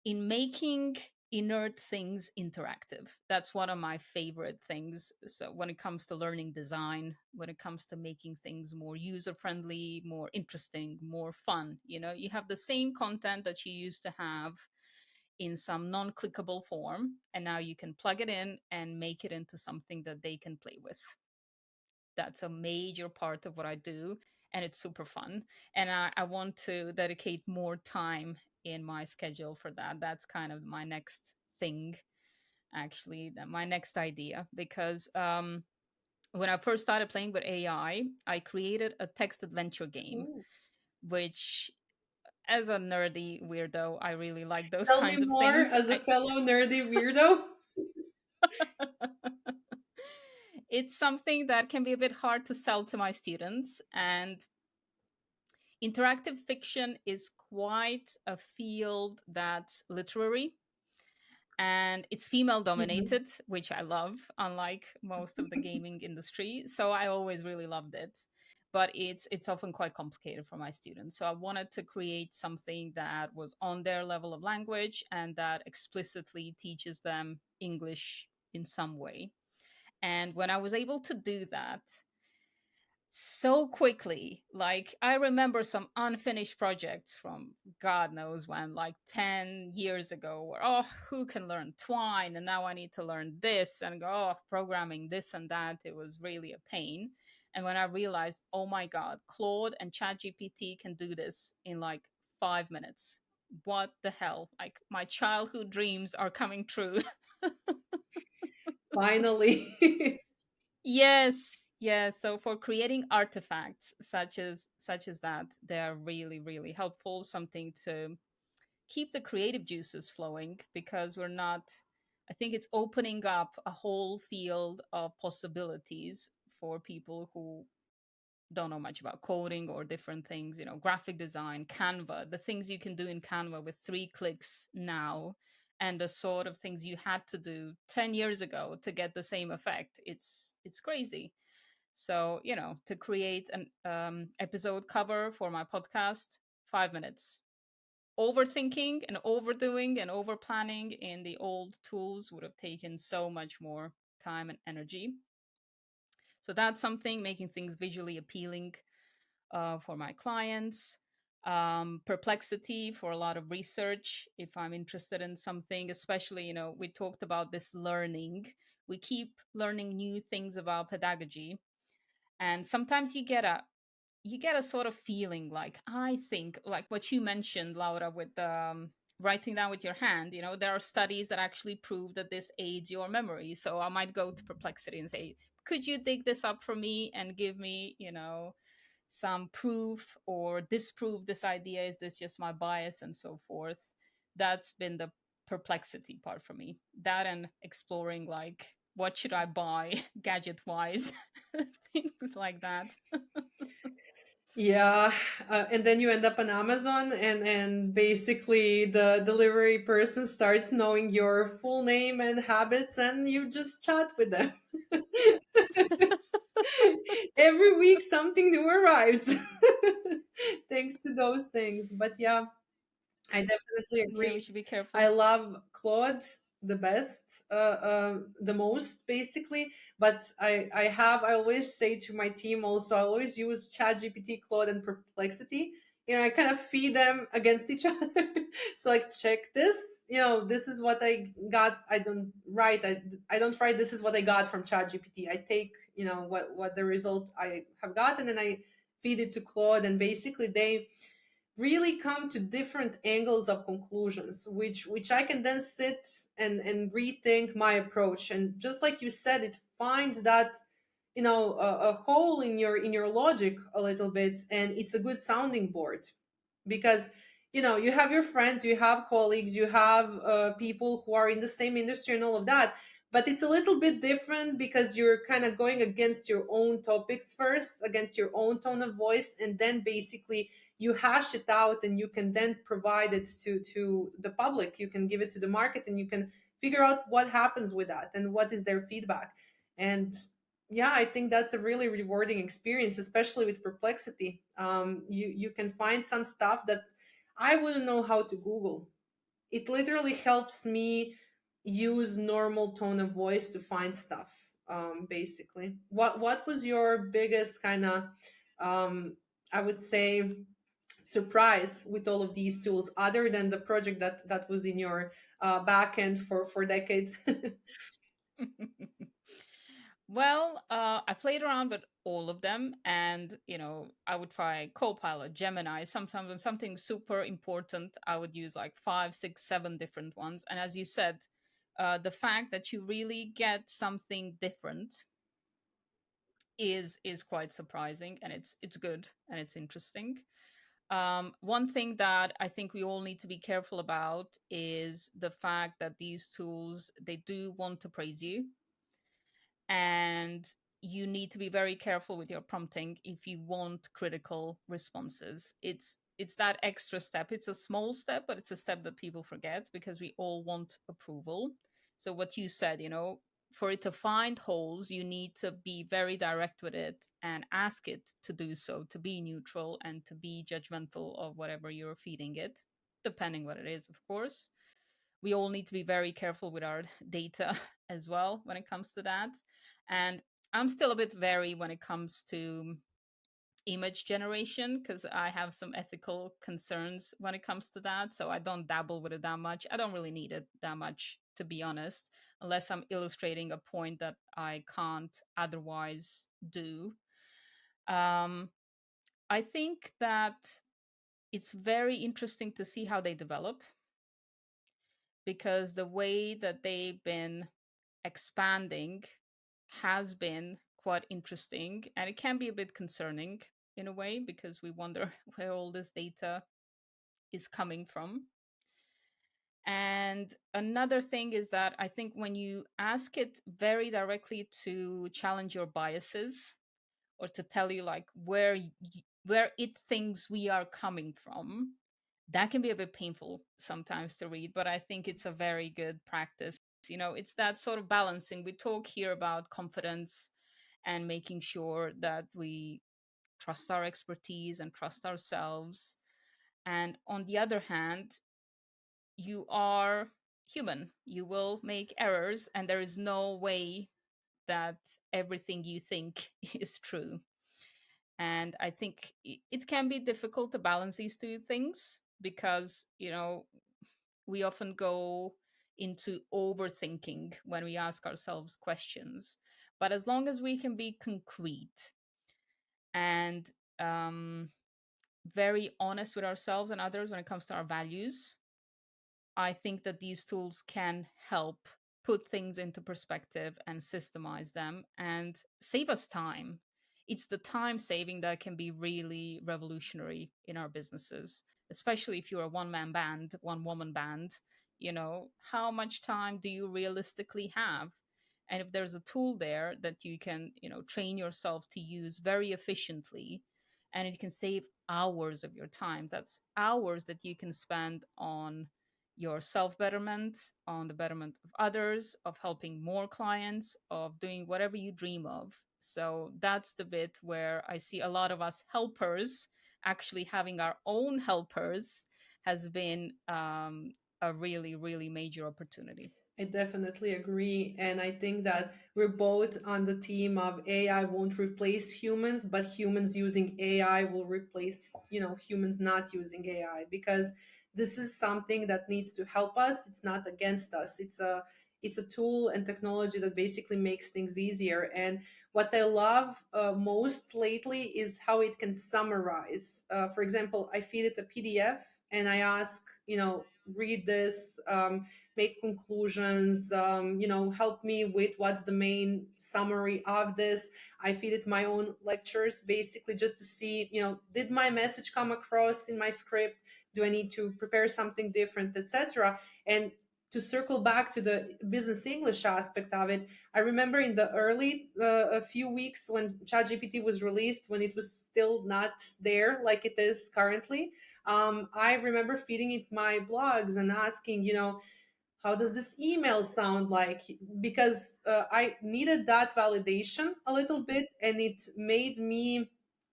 in making inert things interactive. That's one of my favorite things. So, when it comes to learning design, when it comes to making things more user friendly, more interesting, more fun, you have the same content that you used to have in some non clickable form, and now you can plug it in and make it into something that they can play with. That's a major part of what I do, and it's super fun. And I want to dedicate more time in my schedule for that. That's kind of my next thing, actually, my next idea. Because when I first started playing with AI, I created a text adventure game, Ooh. which, as a nerdy weirdo, I really like those Tell me kinds of more things. as a fellow nerdy weirdo. It's something that can be a bit hard to sell to my students, and interactive fiction is quite a field that's literary, and it's female Mhm. dominated, which I love, unlike most of the gaming industry. So I always really loved it. But it's often quite complicated for my students. So I wanted to create something that was on their level of language and that explicitly teaches them English in some way. And when I was able to do that, so quickly. Like, I remember some unfinished projects from God knows when, like 10 years ago, where, oh, who can learn Twine? And now I need to learn this and go, oh, programming this and that. It was really a pain. And when I realized, oh my God, Claude and ChatGPT can do this in like 5 minutes. What the hell? Like, my childhood dreams are coming true. Finally. Yes, yes. So for creating artifacts such as that, they are really, really helpful. Something to keep the creative juices flowing, because we're not. I think it's opening up a whole field of possibilities for people who don't know much about coding or different things, graphic design, Canva, the things you can do in Canva with 3 clicks now, and the sort of things you had to do 10 years ago to get the same effect. It's crazy. So, to create an episode cover for my podcast, 5 minutes. Overthinking and overdoing and over planning in the old tools would have taken so much more time and energy. So that's something, making things visually appealing for my clients. Perplexity for a lot of research. If I'm interested in something, especially, we talked about this learning. We keep learning new things about pedagogy. And sometimes you get a sort of feeling, like, I think, like what you mentioned, Laura, with writing down with your hand. There are studies that actually prove that this aids your memory. So I might go to Perplexity and say, could you dig this up for me and give me, some proof or disprove this idea? Is this just my bias, and so forth? That's been the perplexity part for me. That, and exploring, like, what should I buy gadget wise, things like that. Yeah, and then you end up on Amazon, and basically the delivery person starts knowing your full name and habits, and you just chat with them. Every week something new arrives. Thanks to those things. But yeah, I definitely Yeah, we agree. should be careful. I love Claude the best, the most basically. But I always say to my team also, I always use ChatGPT, Claude, and Perplexity. I kind of feed them against each other. So like, check this. This is what I got. I don't write. I don't write. This is what I got from ChatGPT. I take what the result I have gotten, and I feed it to Claude, and basically they really come to different angles of conclusions, which I can then sit and rethink my approach. And just like you said, it finds that a hole in your logic a little bit, and it's a good sounding board. Because you have your friends, you have colleagues, you have people who are in the same industry and all of that. But it's a little bit different because you're kind of going against your own topics first, against your own tone of voice, and then basically you hash it out, and you can then provide it to the public. You can give it to the market, and you can figure out what happens with that and what is their feedback. And yeah, I think that's a really rewarding experience, especially with Perplexity. You can find some stuff that I wouldn't know how to Google. It literally helps me use normal tone of voice to find stuff. Basically, what was your biggest kind of, um, I would say, surprise with all of these tools, other than the project that was in your back end for decades? Well, I played around with all of them, and I would try Copilot, Gemini. Sometimes when something's super important, I would use like five, six, seven different ones. And as you said, the fact that you really get something different is quite surprising, and it's good and it's interesting. One thing that I think we all need to be careful about is the fact that these tools, they do want to praise you, and you need to be very careful with your prompting if you want critical responses. It's that extra step. It's a small step, but it's a step that people forget because we all want approval. So what you said, for it to find holes, you need to be very direct with it and ask it to do so, to be neutral and to be judgmental of whatever you're feeding it, depending what it is, of course. We all need to be very careful with our data as well when it comes to that. And I'm still a bit wary when it comes to image generation because I have some ethical concerns when it comes to that. So I don't dabble with it that much. I don't really need it that much, to be honest, unless I'm illustrating a point that I can't otherwise do. Um, I think that it's very interesting to see how they develop because the way that they've been expanding has been quite interesting, and it can be a bit concerning in a way because we wonder where all this data is coming from. And another thing is that I think when you ask it very directly to challenge your biases or to tell you like where it thinks we are coming from, that can be a bit painful sometimes to read, but I think it's a very good practice. It's that sort of balancing. We talk here about confidence and making sure that we trust our expertise and trust ourselves. And on the other hand, you are human. You will make errors, and there is no way that everything you think is true. And I think it can be difficult to balance these two things because, we often go into overthinking when we ask ourselves questions. But as long as we can be concrete and very honest with ourselves and others when it comes to our values, I think that these tools can help put things into perspective and systemize them and save us time. It's the time saving that can be really revolutionary in our businesses, especially if you're a one man band, one woman band. How much time do you realistically have? And if there's a tool there that you can, train yourself to use very efficiently, and it can save hours of your time, that's hours that you can spend on your self betterment, on the betterment of others, of helping more clients, of doing whatever you dream of. So that's the bit where I see a lot of us helpers actually having our own helpers has been a really, really major opportunity. I definitely agree. And I think that we're both on the team of AI won't replace humans, but humans using AI will replace, humans not using AI, because this is something that needs to help us. It's not against us. It's a tool and technology that basically makes things easier. And what I love most lately is how it can summarize. For example, I feed it a PDF and I ask, read this. Make conclusions, help me with what's the main summary of this. I feed it my own lectures basically just to see, did my message come across in my script? do I need to prepare something different, etc. And to circle back to the business English aspect of it, I remember in the early a few weeks when ChatGPT was released, when it was still not there like it is currently. I remember feeding it my blogs and asking, how does this email sound like? Because I needed that validation a little bit, and it made me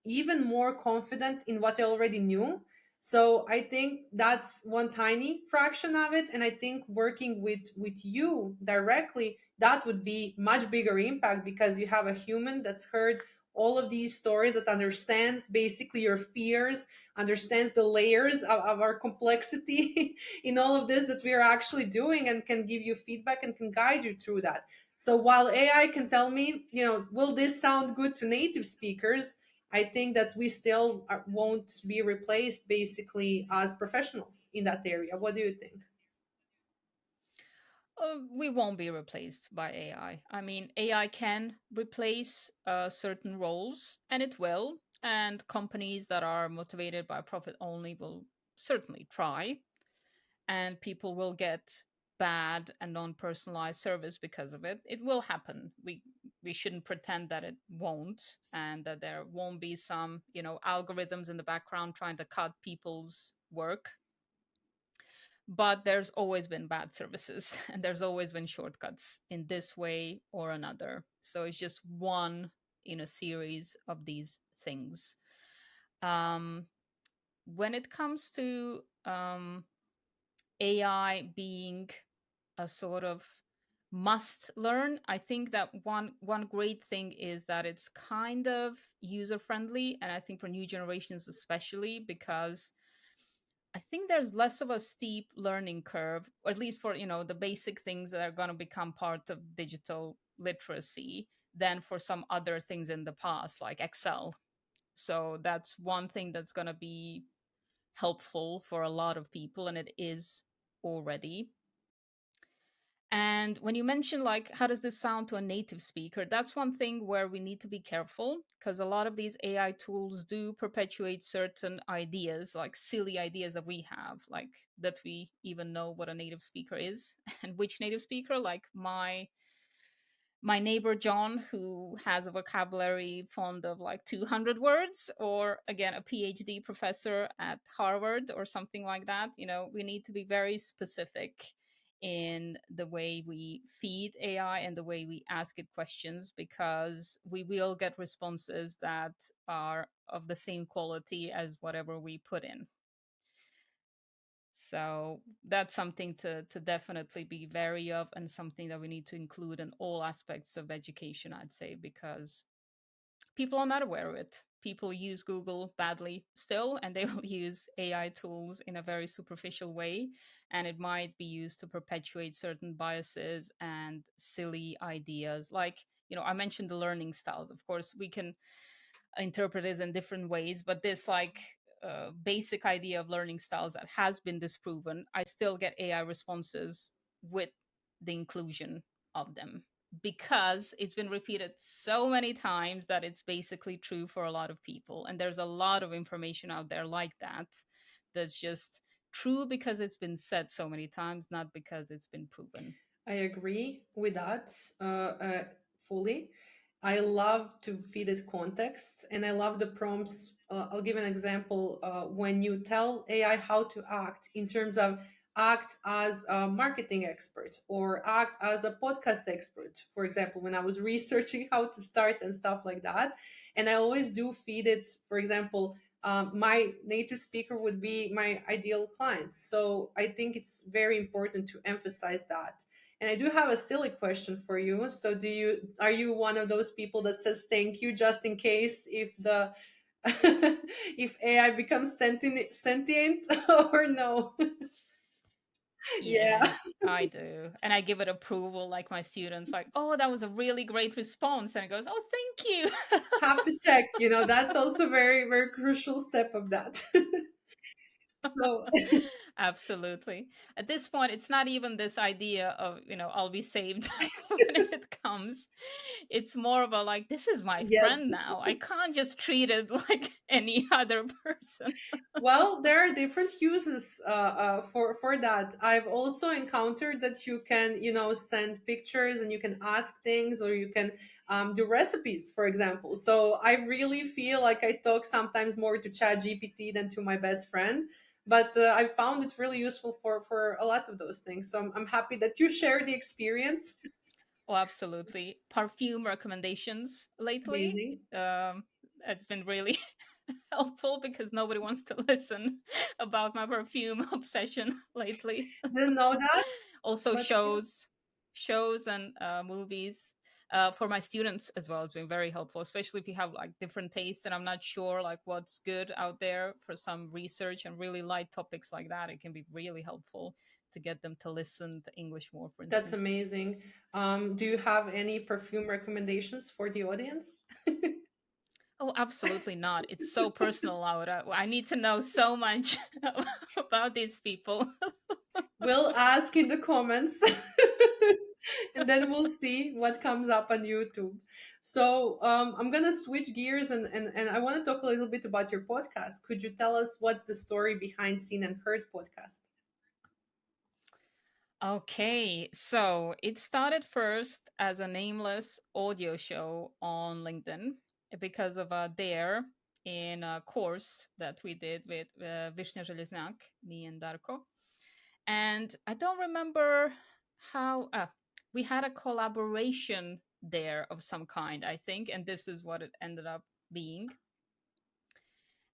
even more confident in what I already knew. So I think that's one tiny fraction of it, and I think working with you directly, that would be much bigger impact, because you have a human that's heard all of these stories, that understands basically your fears, understands the layers of our complexity in all of this that we are actually doing, and can give you feedback and can guide you through that. So while AI can tell me, will this sound good to native speakers, I think that we still won't be replaced basically as professionals in that area. What do you think? We won't be replaced by AI. I mean, AI can replace certain roles, and it will. And companies that are motivated by profit only will certainly try, and people will get bad and non-personalized service because of it. It will happen. We shouldn't pretend that it won't, and that there won't be some algorithms in the background trying to cut people's work. But there's always been bad services and there's always been shortcuts in this way or another. So it's just one in a series of these things. um, when it comes to AI being a sort of must learn, I think that one great thing is that it's kind of user friendly, and I think for new generations especially, because I think there's less of a steep learning curve, or at least for the basic things that are going to become part of digital literacy, than for some other things in the past, like Excel. So that's one thing that's going to be helpful for a lot of people, and it is already. And when you mention, like, how does this sound to a native speaker, that's one thing where we need to be careful, because a lot of these AI tools do perpetuate certain ideas, like silly ideas that we have, like that we even know what a native speaker is and which native speaker. Like my neighbor John, who has a vocabulary fond of like 200 words, or again, a PhD professor at Harvard or something like that. We need to be very specific in the way we feed AI and the way we ask it questions, because we will get responses that are of the same quality as whatever we put in. So that's something to definitely be wary of, and something that we need to include in all aspects of education, I'd say, because people are not aware of it. People use Google badly still, and they will use AI tools in a very superficial way, and it might be used to perpetuate certain biases and silly ideas. Like, I mentioned the learning styles. Of course, we can interpret it in different ways, but this, like, basic idea of learning styles that has been disproven, I still get AI responses with the inclusion of them, because it's been repeated so many times that it's basically true for a lot of people. And there's a lot of information out there like that, that's just true because it's been said so many times, not because it's been proven. I agree with that fully. I love to feed it context, and I love the prompts. I'll give an example. When you tell AI how to act, in terms of act as a marketing expert or act as a podcast expert, for example, when I was researching how to start and stuff like that. And I always do feed it, for example, my native speaker would be my ideal client. So I think it's very important to emphasize that. And I do have a silly question for you. So are you one of those people that says thank you just in case if the if AI becomes sentient or no? Yeah, Yeah, I do. And I give it approval, like my students, like, oh, that was a really great response. And it goes, oh, thank you. have to check. That's also very very crucial step of that. So Absolutely. At this point, it's not even this idea of, I'll be saved when it comes. It's more of a like, this is my Yes. friend now. I can't just treat it like any other person. Well, there are different uses for that. I've also encountered that you can, send pictures and you can ask things, or you can do recipes, for example. So I really feel like I talk sometimes more to Chat GPT than to my best friend. But I found it really useful for a lot of those things. So I'm happy that you share the experience. Oh, absolutely. Perfume recommendations lately. Amazing. Um, it's been really helpful because nobody wants to listen about my perfume obsession lately. Didn't know that, Also, but yeah, shows and movies for my students as well has been very helpful, especially if you have like different tastes and I'm not sure like what's good out there for some research and really light topics like that. It can be really helpful to get them to listen to English more, for that's instance. amazing. Do you have any perfume recommendations for the audience? Oh, absolutely not. It's so personal, Laura. I need to know so much about these people. We'll ask in the comments and then we'll see what comes up on YouTube. So I'm going to switch gears, and I want to talk a little bit about your podcast. Could you tell us what's the story behind Seen and Heard podcast? Okay, so it started first as a nameless audio show on LinkedIn because of a dare in a course that we did with Vishnya Železnak, me and Darko. And I don't remember how we had a collaboration there of some kind, I think, and this is what it ended up being.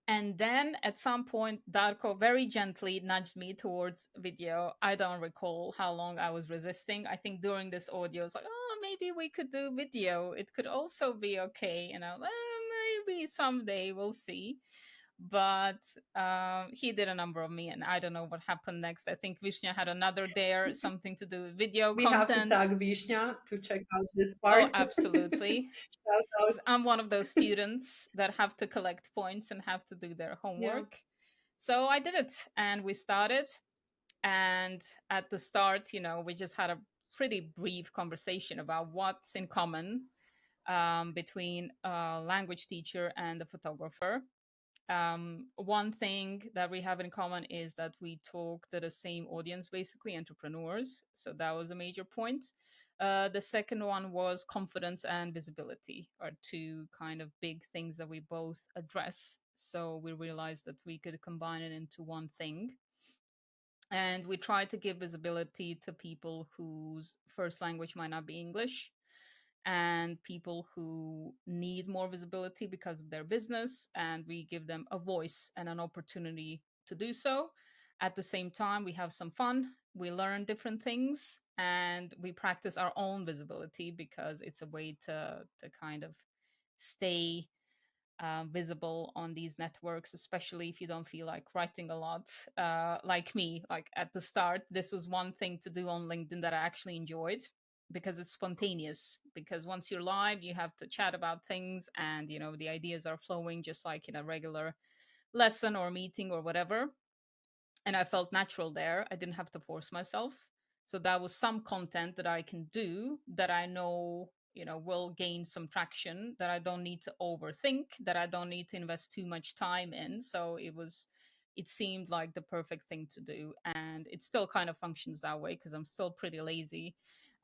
And then at some point, Darko very gently nudged me towards video. I don't recall how long I was resisting. I think during this audio, it's like, oh, maybe we could do video. It could also be okay. Maybe someday we'll see. But he did a number of me, and I don't know what happened next. I think Vishnya had another dare, something to do with video We have to content. tag Vishnya to check out this Oh, part. absolutely. Shout out. 'Cause I'm one of those students that have to collect points and have to do their Yeah. homework. So I did it and we started. And at the start, we just had a pretty brief conversation about what's in common between a language teacher and a photographer. One thing that we have in common is that we talk to the same audience, basically entrepreneurs. So that was a major point. The second one was confidence and visibility, are two kind of big things that we both address. So we realized that we could combine it into one thing. And we try to give visibility to people whose first language might not be English, and people who need more visibility because of their business, and we give them a voice and an opportunity to do so. At the same time, we have some fun, we learn different things, and we practice our own visibility because it's a way to kind of stay visible on these networks, especially if you don't feel like writing a lot. Like me, like at the start, this was one thing to do on LinkedIn that I actually enjoyed because it's spontaneous. Because once you're live, you have to chat about things, and the ideas are flowing just like in a regular lesson or meeting or whatever. And I felt natural there. I didn't have to force myself. So that was some content that I can do that I know, will gain some traction, that I don't need to overthink, that I don't need to invest too much time in. So it seemed like the perfect thing to do. And it still kind of functions that way because I'm still pretty lazy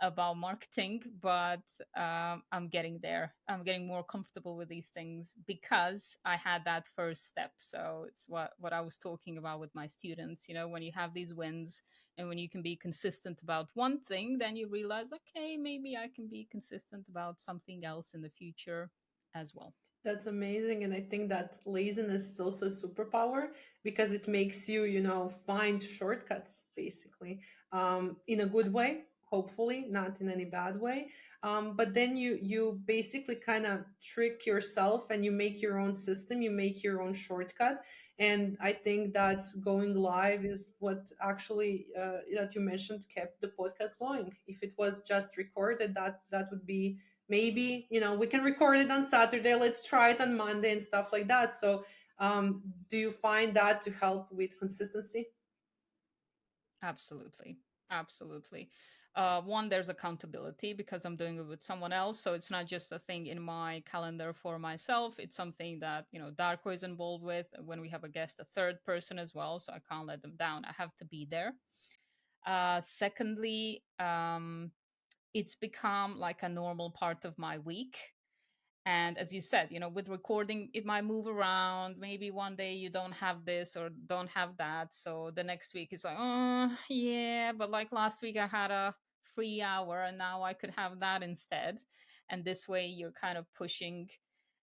about marketing, but I'm getting there. I'm getting more comfortable with these things because I had that first step. So it's what I was talking about with my students. When you have these wins and when you can be consistent about one thing, then you realize, okay, maybe I can be consistent about something else in the future as well. That's amazing. And I think that laziness is also a superpower because it makes you, find shortcuts basically, in a good way, hopefully, not in any bad way. But then you basically kind of trick yourself and you make your own system, you make your own shortcut. And I think that going live is what actually, that you mentioned, kept the podcast going. If it was just recorded, that would be, maybe, we can record it on Saturday, let's try it on Monday and stuff like that. So do you find that to help with consistency? Absolutely. Absolutely. One, there's accountability because I'm doing it with someone else. So it's not just a thing in my calendar for myself. It's something that, Darko is involved with. When we have a guest, a third person as well. So I can't let them down. I have to be there. Secondly, it's become like a normal part of my week. And as you said, with recording, it might move around. Maybe one day you don't have this or don't have that. So the next week it's like, oh, yeah, but like last week I had a free hour and now I could have that instead. And this way you're kind of pushing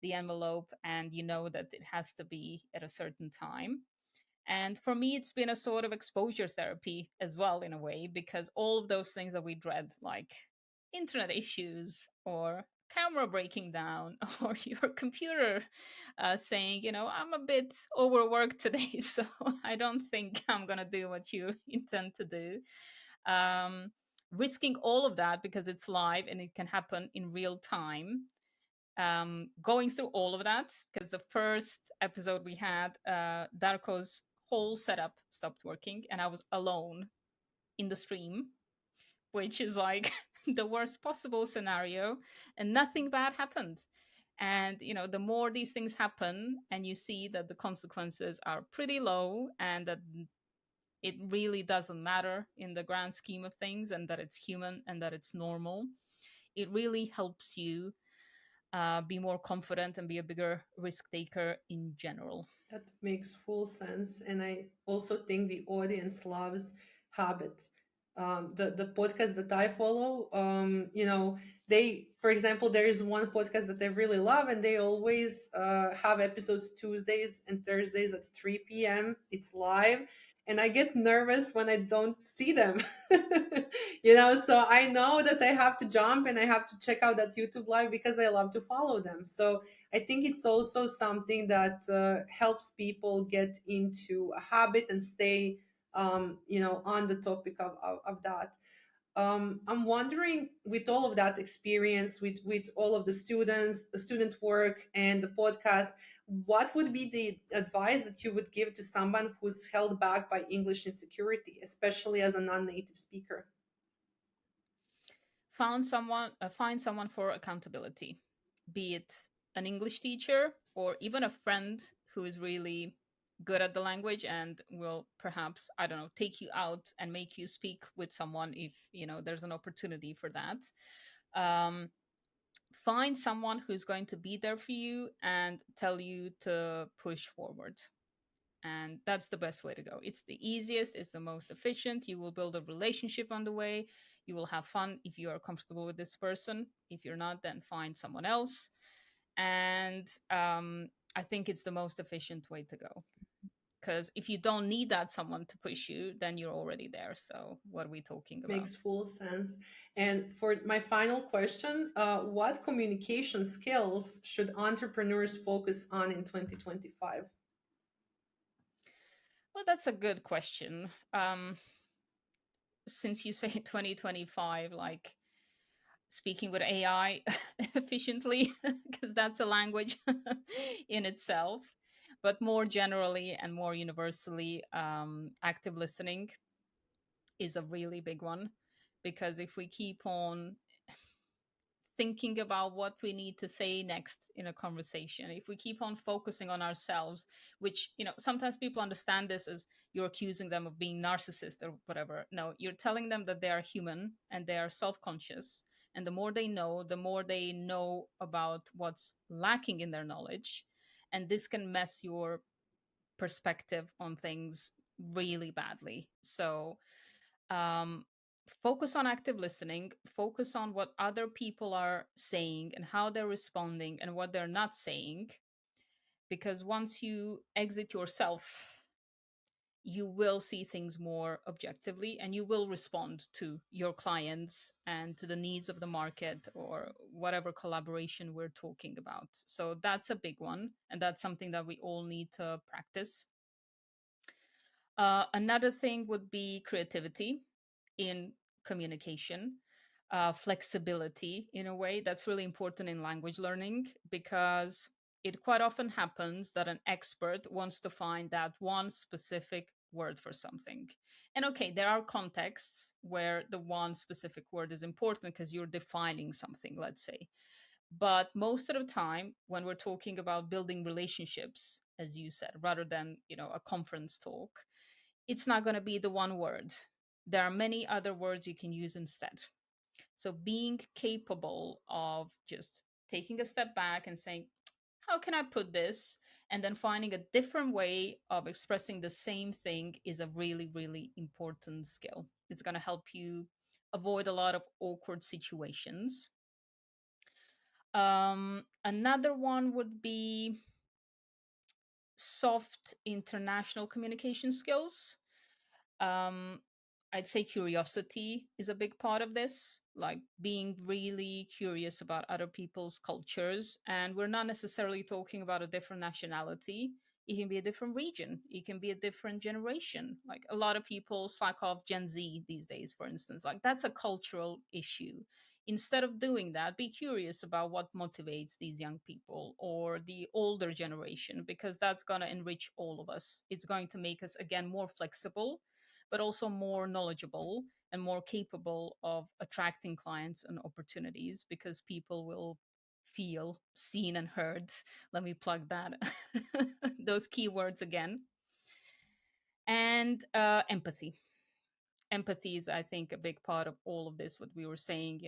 the envelope and you know that it has to be at a certain time. And for me, it's been a sort of exposure therapy as well, in a way, because all of those things that we dread, like internet issues or camera breaking down or your computer saying, I'm a bit overworked today, so I don't think I'm going to do what you intend to do. Um, Risking all of that because it's live and it can happen in real time, going through all of that because the first episode we had, Darko's whole setup stopped working and I was alone in the stream, which is like the worst possible scenario, and nothing bad happened. And the more these things happen and you see that the consequences are pretty low and that it really doesn't matter in the grand scheme of things and that it's human and that it's normal, it really helps you be more confident and be a bigger risk taker in general. That makes full sense. And I also think the audience loves habits. The podcast that I follow, they, for example, there is one podcast that they really love, and they always have episodes Tuesdays and Thursdays at 3 p.m. It's live. And I get nervous when I don't see them. So I know that I have to jump and I have to check out that YouTube live because I love to follow them. So I think it's also something that helps people get into a habit and stay, on the topic of that. I'm wondering, with all of that experience, with all of the students, the student work, and the podcast, what would be the advice that you would give to someone who's held back by English insecurity, especially as a non-native speaker? Find someone for accountability, be it an English teacher or even a friend who is really good at the language and will perhaps, I don't know, take you out and make you speak with someone if there's an opportunity for that. um, Find someone who's going to be there for you and tell you to push forward. And that's the best way to go. It's the easiest, it's the most efficient. You will build a relationship on the way. You will have fun if you are comfortable with this person. If you're not, then find someone else. And I think it's the most efficient way to go. Because if you don't need that someone to push you, then you're already there. So what are we talking about? Makes full sense. And for my final question, what communication skills should entrepreneurs focus on in 2025? Well, that's a good question. Since you say 2025, like speaking with AI efficiently, because that's a language in itself. But more generally and more universally, active listening is a really big one. Because if we keep on thinking about what we need to say next in a conversation, if we keep on focusing on ourselves, which sometimes people understand this as you're accusing them of being narcissist or whatever. No, you're telling them that they are human and they are self-conscious, and the more they know about what's lacking in their knowledge, and this can mess your perspective on things really badly. So um, focus on active listening, focus on what other people are saying and how they're responding and what they're not saying. Because once you exit yourself, you will see things more objectively and you will respond to your clients and to the needs of the market or whatever collaboration we're talking about. So that's a big one. And that's something that we all need to practice. Another thing would be creativity in communication, flexibility in a way that's really important in language learning because it quite often happens that an expert wants to find that one specific word for something. And okay, there are contexts where the one specific word is important because you're defining something, let's say. But most of the time, when we're talking about building relationships, as you said, rather than, a conference talk, it's not going to be the one word. There are many other words you can use instead. So being capable of just taking a step back and saying, how can I put this? And then finding a different way of expressing the same thing is a really, really important skill. It's going to help you avoid a lot of awkward situations. Another one would be soft international communication skills. um I'd say curiosity is a big part of this, like being really curious about other people's cultures. And we're not necessarily talking about a different nationality. It can be a different region, it can be a different generation. Like a lot of people slack off Gen Z these days, for instance. Like that's a cultural issue. Instead of doing that, be curious about what motivates these young people or the older generation, because that's going to enrich all of us. It's going to make us, again, more flexible, but also more knowledgeable and more capable of attracting clients and opportunities, because people will feel seen and heard. Let me plug that, those keywords again. And empathy. Empathy is, I think, a big part of all of this, what we were saying,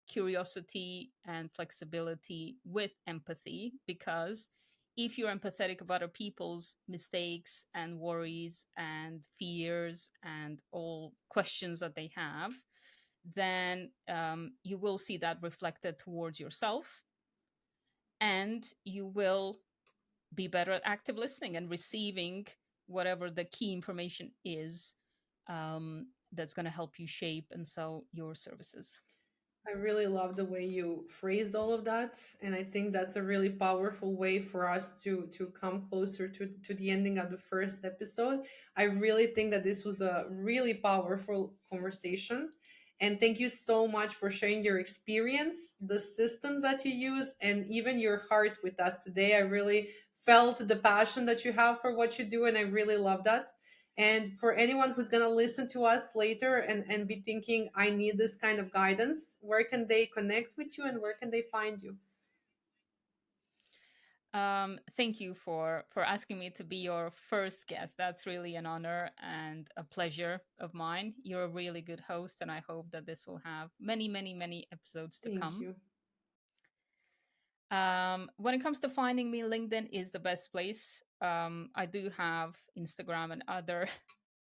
curiosity and flexibility with empathy. Because if you're empathetic of other people's mistakes and worries and fears and all questions that they have, then you will see that reflected towards yourself, and you will be better at active listening and receiving whatever the key information is, that's going to help you shape and sell your services. I really love the way you phrased all of that, and I think that's a really powerful way for us to come closer to the ending of the first episode. I really think that this was a really powerful conversation, and thank you so much for sharing your experience, the systems that you use, and even your heart with us today. I really felt the passion that you have for what you do, and I really love that. And for anyone who's going to listen to us later and be thinking, I need this kind of guidance, where can they connect with you and where can they find you? Thank you for asking me to be your first guest. That's really an honor and a pleasure of mine. You're a really good host, and I hope that this will have many, many, many episodes to Thank come. you. When it comes to finding me, LinkedIn is the best place. I do have Instagram and other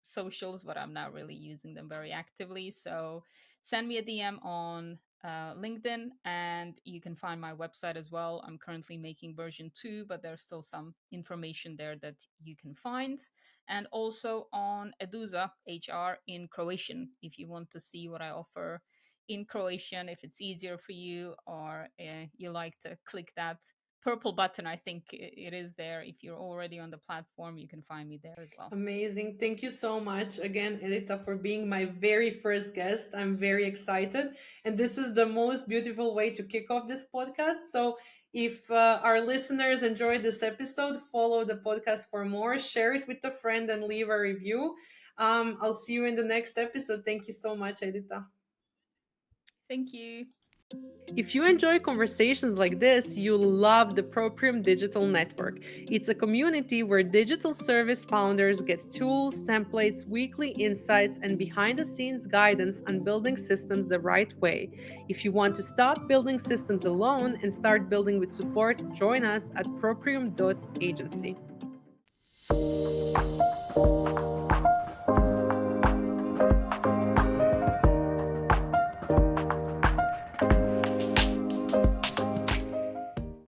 socials, but I'm not really using them very actively. So send me a DM on LinkedIn, and you can find my website as well. I'm currently making version 2, but there's still some information there that you can find. And also on Eduza HR in Croatian, if you want to see what I offer in Croatian, if it's easier for you, or you like to click that purple button. I think it is there. If you're already on the platform, you can find me there as well. Amazing. Thank you so much again, Edita, for being my very first guest. I'm very excited. And this is the most beautiful way to kick off this podcast. So, if our listeners enjoyed this episode, follow the podcast for more, share it with a friend, and leave a review. I'll see you in the next episode. Thank you so much, Edita. Thank you. If you enjoy conversations like this, you'll love the Proprium Digital Network. It's a community where digital service founders get tools, templates, weekly insights, and behind the scenes guidance on building systems the right way. If you want to stop building systems alone and start building with support, join us at proprium.agency.